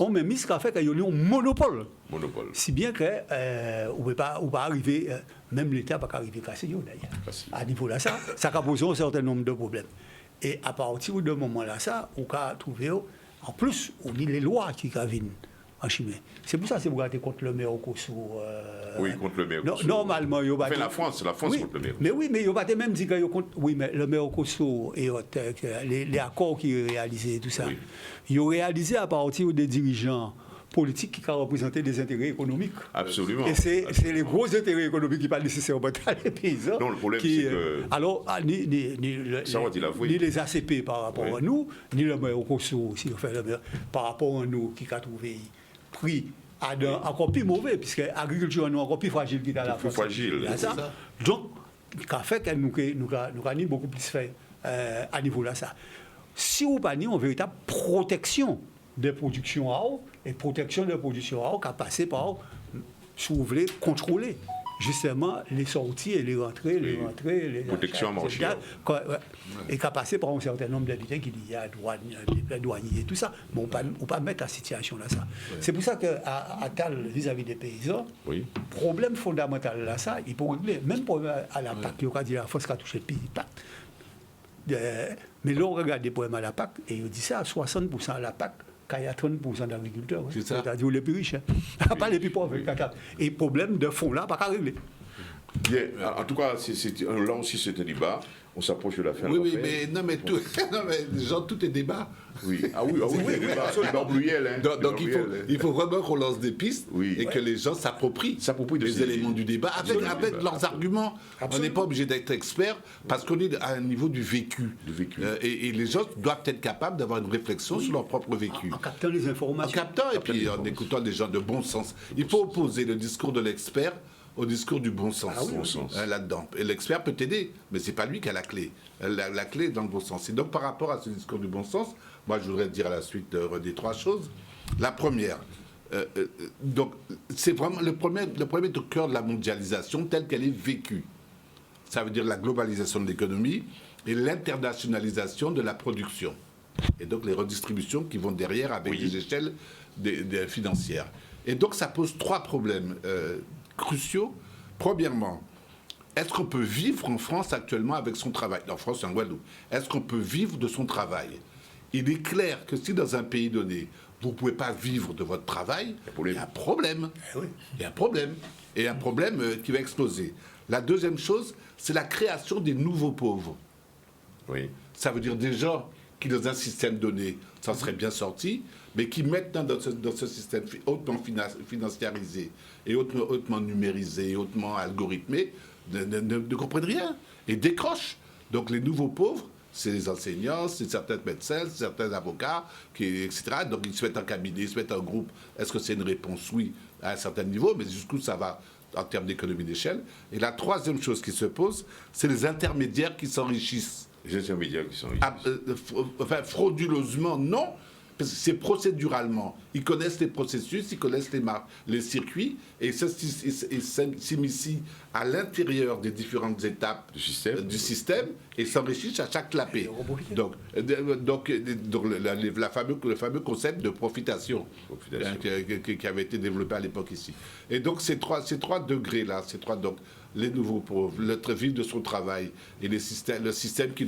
On mémise qui a fait qu'ils ont un monopole. Si bien que on ne peut pas arriver, même l'État n'a pas arrivé à casser, d'ailleurs. À niveau là, ça a posé un certain nombre de problèmes. Et à partir de ce moment-là, ça, on a trouvé, en plus, on a les lois qui viennent en Chimie. C'est pour ça que c'est pour regarder contre le Mercosur. Oui, contre le Mercosur. Normalement, il y a enfin, la France oui, contre le Mercosur. Mais oui, mais il y a même dit que oui, mais le Mercosur et les accords qui ont réalisés, tout ça, ils ont réalisé à partir des dirigeants politiques qui ont représenté des intérêts économiques. Absolument. Et c'est les gros intérêts économiques qui ne sont pas nécessairement les paysans. Non, le problème, c'est que... Alors, ni les ACP par rapport à nous, ni le Mercosur aussi, enfin, par rapport à nous qui a trouvé prix encore plus mauvais, puisque l'agriculture est encore plus fragile qu'il y a la France. Plus fragile. Donc, ce qui a fait que nous avons beaucoup plus fait à niveau là. Ça. Si vous parlez en véritable protection des productions à eau, et protection des productions à eau qui a passé par, si vous voulez, contrôler justement les sorties et les rentrées, les protection marché. Et qui a passé par un certain nombre d'habitants qui disent à douaniers et tout ça. Mais on ne peut pas mettre la situation là ça. C'est pour ça qu'à Tal, vis-à-vis des paysans, problème fondamental là ça, il faut régler. Même pour à la PAC, il y a dit la force qui a touché le pays. Mais là, on regarde des problèmes à la PAC, et on dit ça à 60% à la PAC, quand il y a 30% d'agriculteurs. C'est-à-dire les plus riches, pas les plus pauvres. Et problème de fond là, pas qu'à régler. Bien, en tout cas, là aussi c'est un débat. On s'approche de la fin. Oui, mais tout est débat. Oui, débat bruyel. Hein, donc il faut vraiment qu'on lance des pistes et que les gens s'approprient les éléments du débat avec leurs arguments. On n'est pas obligé d'être expert parce qu'on est à un niveau du vécu. Et les gens doivent être capables d'avoir une réflexion sur leur propre vécu. En captant les informations. En captant et puis en écoutant des gens de bon sens. Il faut opposer le discours de l'expert au discours du bon sens, là-dedans. Et l'expert peut t'aider, mais ce n'est pas lui qui a la clé. La clé est dans le bon sens. Et donc, par rapport à ce discours du bon sens, moi, je voudrais dire à la suite des 3 choses. La première, donc, c'est vraiment le problème est au cœur de la mondialisation telle qu'elle est vécue. Ça veut dire la globalisation de l'économie et l'internationalisation de la production. Et donc, les redistributions qui vont derrière avec des échelles financières. Et donc, ça pose 3 problèmes cruciaux. Premièrement, est-ce qu'on peut vivre en France actuellement avec son travail? En France et en Guadeloupe. Est-ce qu'on peut vivre de son travail? Il est clair que si dans un pays donné, vous ne pouvez pas vivre de votre travail, il y a un problème. Il y a un problème. Et un problème qui va exploser. La deuxième chose, c'est la création des nouveaux pauvres. Ça veut dire des gens qui, dans un système donné, s'en seraient bien sortis, mais qui maintenant, dans ce système hautement financiarisé et hautement numérisé, et hautement algorithmé, ne comprennent rien et décrochent. Donc les nouveaux pauvres, c'est les enseignants, c'est certains médecins, c'est certains avocats, etc. Donc ils se mettent en cabinet, ils se mettent en groupe. Est-ce que c'est une réponse? Oui, à un certain niveau, mais jusqu'où ça va en termes d'économie d'échelle? Et la troisième chose qui se pose, c'est les intermédiaires qui s'enrichissent. Les intermédiaires qui sont Enfin, frauduleusement, non. Parce que c'est procéduralement. Ils connaissent les processus, ils connaissent les circuits, et ils s'immiscent à l'intérieur des différentes étapes du système et s'enrichissent à chaque clapet. Donc le fameux concept de profitation. Qui avait été développé à l'époque ici. Et donc ces trois degrés-là, donc les nouveaux pauvres, le vie de son travail et le système qui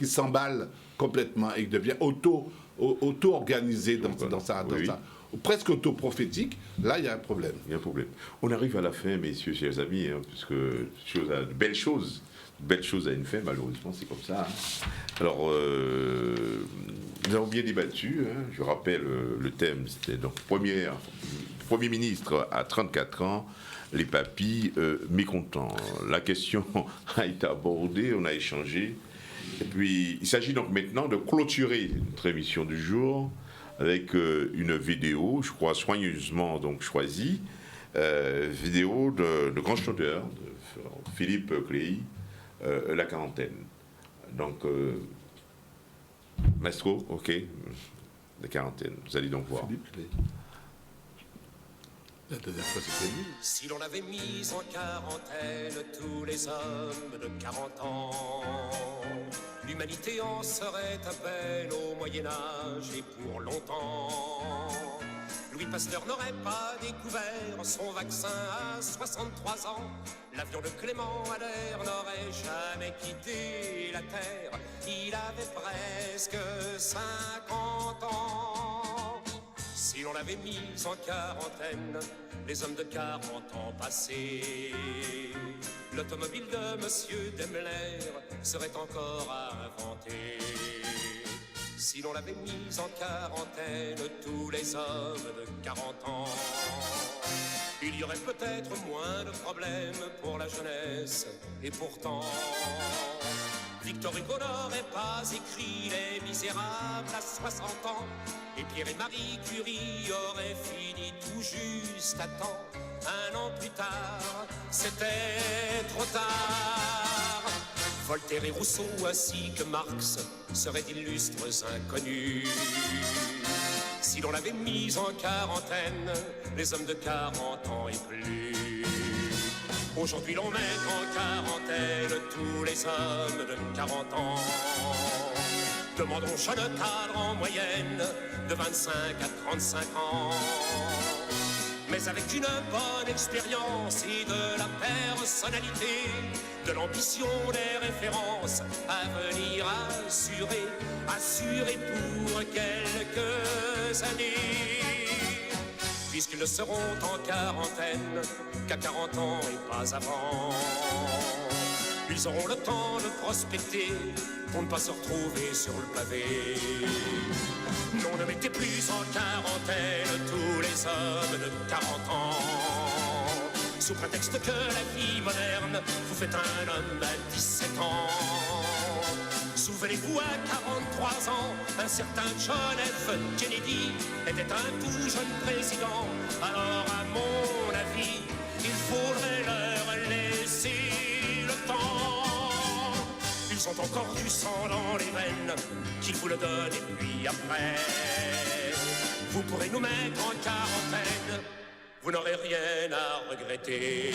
s'emballe complètement et qui devient auto-organisé dans ça, presque auto-prophétique, là, il y a un problème. Il y a un problème. On arrive à la fin, messieurs, chers amis, puisque de belles choses à une fin, malheureusement, c'est comme ça. Alors, nous avons bien débattu. Je rappelle, le thème, c'était donc Premier ministre à 34 ans, les papis mécontents. La question a été abordée, on a échangé. Et puis, il s'agit donc maintenant de clôturer notre émission du jour avec une vidéo, je crois soigneusement donc choisie, vidéo de grand chanteur, de Philippe Clay, La quarantaine. Donc, Maestro, ok, La quarantaine, vous allez donc voir. Philippe Clay. La dernière fois, c'était lui. Si l'on avait mis en quarantaine tous les hommes de 40 ans, l'humanité en serait à peine au Moyen-Âge et pour longtemps. Louis Pasteur n'aurait pas découvert son vaccin à 63 ans. L'avion de Clément Ader n'aurait jamais quitté la Terre. Il avait presque 50 ans. Si l'on l'avait mis en quarantaine, les hommes de 40 ans passés, l'automobile de Monsieur Daimler serait encore à inventer. Si l'on l'avait mis en quarantaine, tous les hommes de 40 ans, il y aurait peut-être moins de problèmes pour la jeunesse. Et pourtant, Victor Hugo n'aurait pas écrit Les Misérables à 60 ans, et Pierre et Marie Curie auraient fini tout juste à temps. Un an plus tard, c'était trop tard. Voltaire et Rousseau ainsi que Marx seraient d'illustres inconnus. Si l'on l'avait mis en quarantaine, les hommes de 40 ans et plus. Aujourd'hui l'on met en quarantaine tous les hommes de 40 ans. Demandons jeune cadre en moyenne de 25 à 35 ans. Mais avec une bonne expérience et de la personnalité, de l'ambition, des références à venir assurer pour quelques années. Puisqu'ils ne seront en quarantaine qu'à 40 ans et pas avant. Ils auront le temps de prospecter pour ne pas se retrouver sur le pavé. Non, ne mettez plus en quarantaine tous les hommes de 40 ans. Sous prétexte que la vie moderne vous fait un homme à 17 ans. Souvenez-vous, à 43 ans, un certain John F. Kennedy était un tout jeune président. Alors, à mon avis, il faudrait leur laisser le temps. Ils ont encore du sang dans les veines, qu'ils vous le donnent et puis après, vous pourrez nous mettre en quarantaine, vous n'aurez rien à regretter.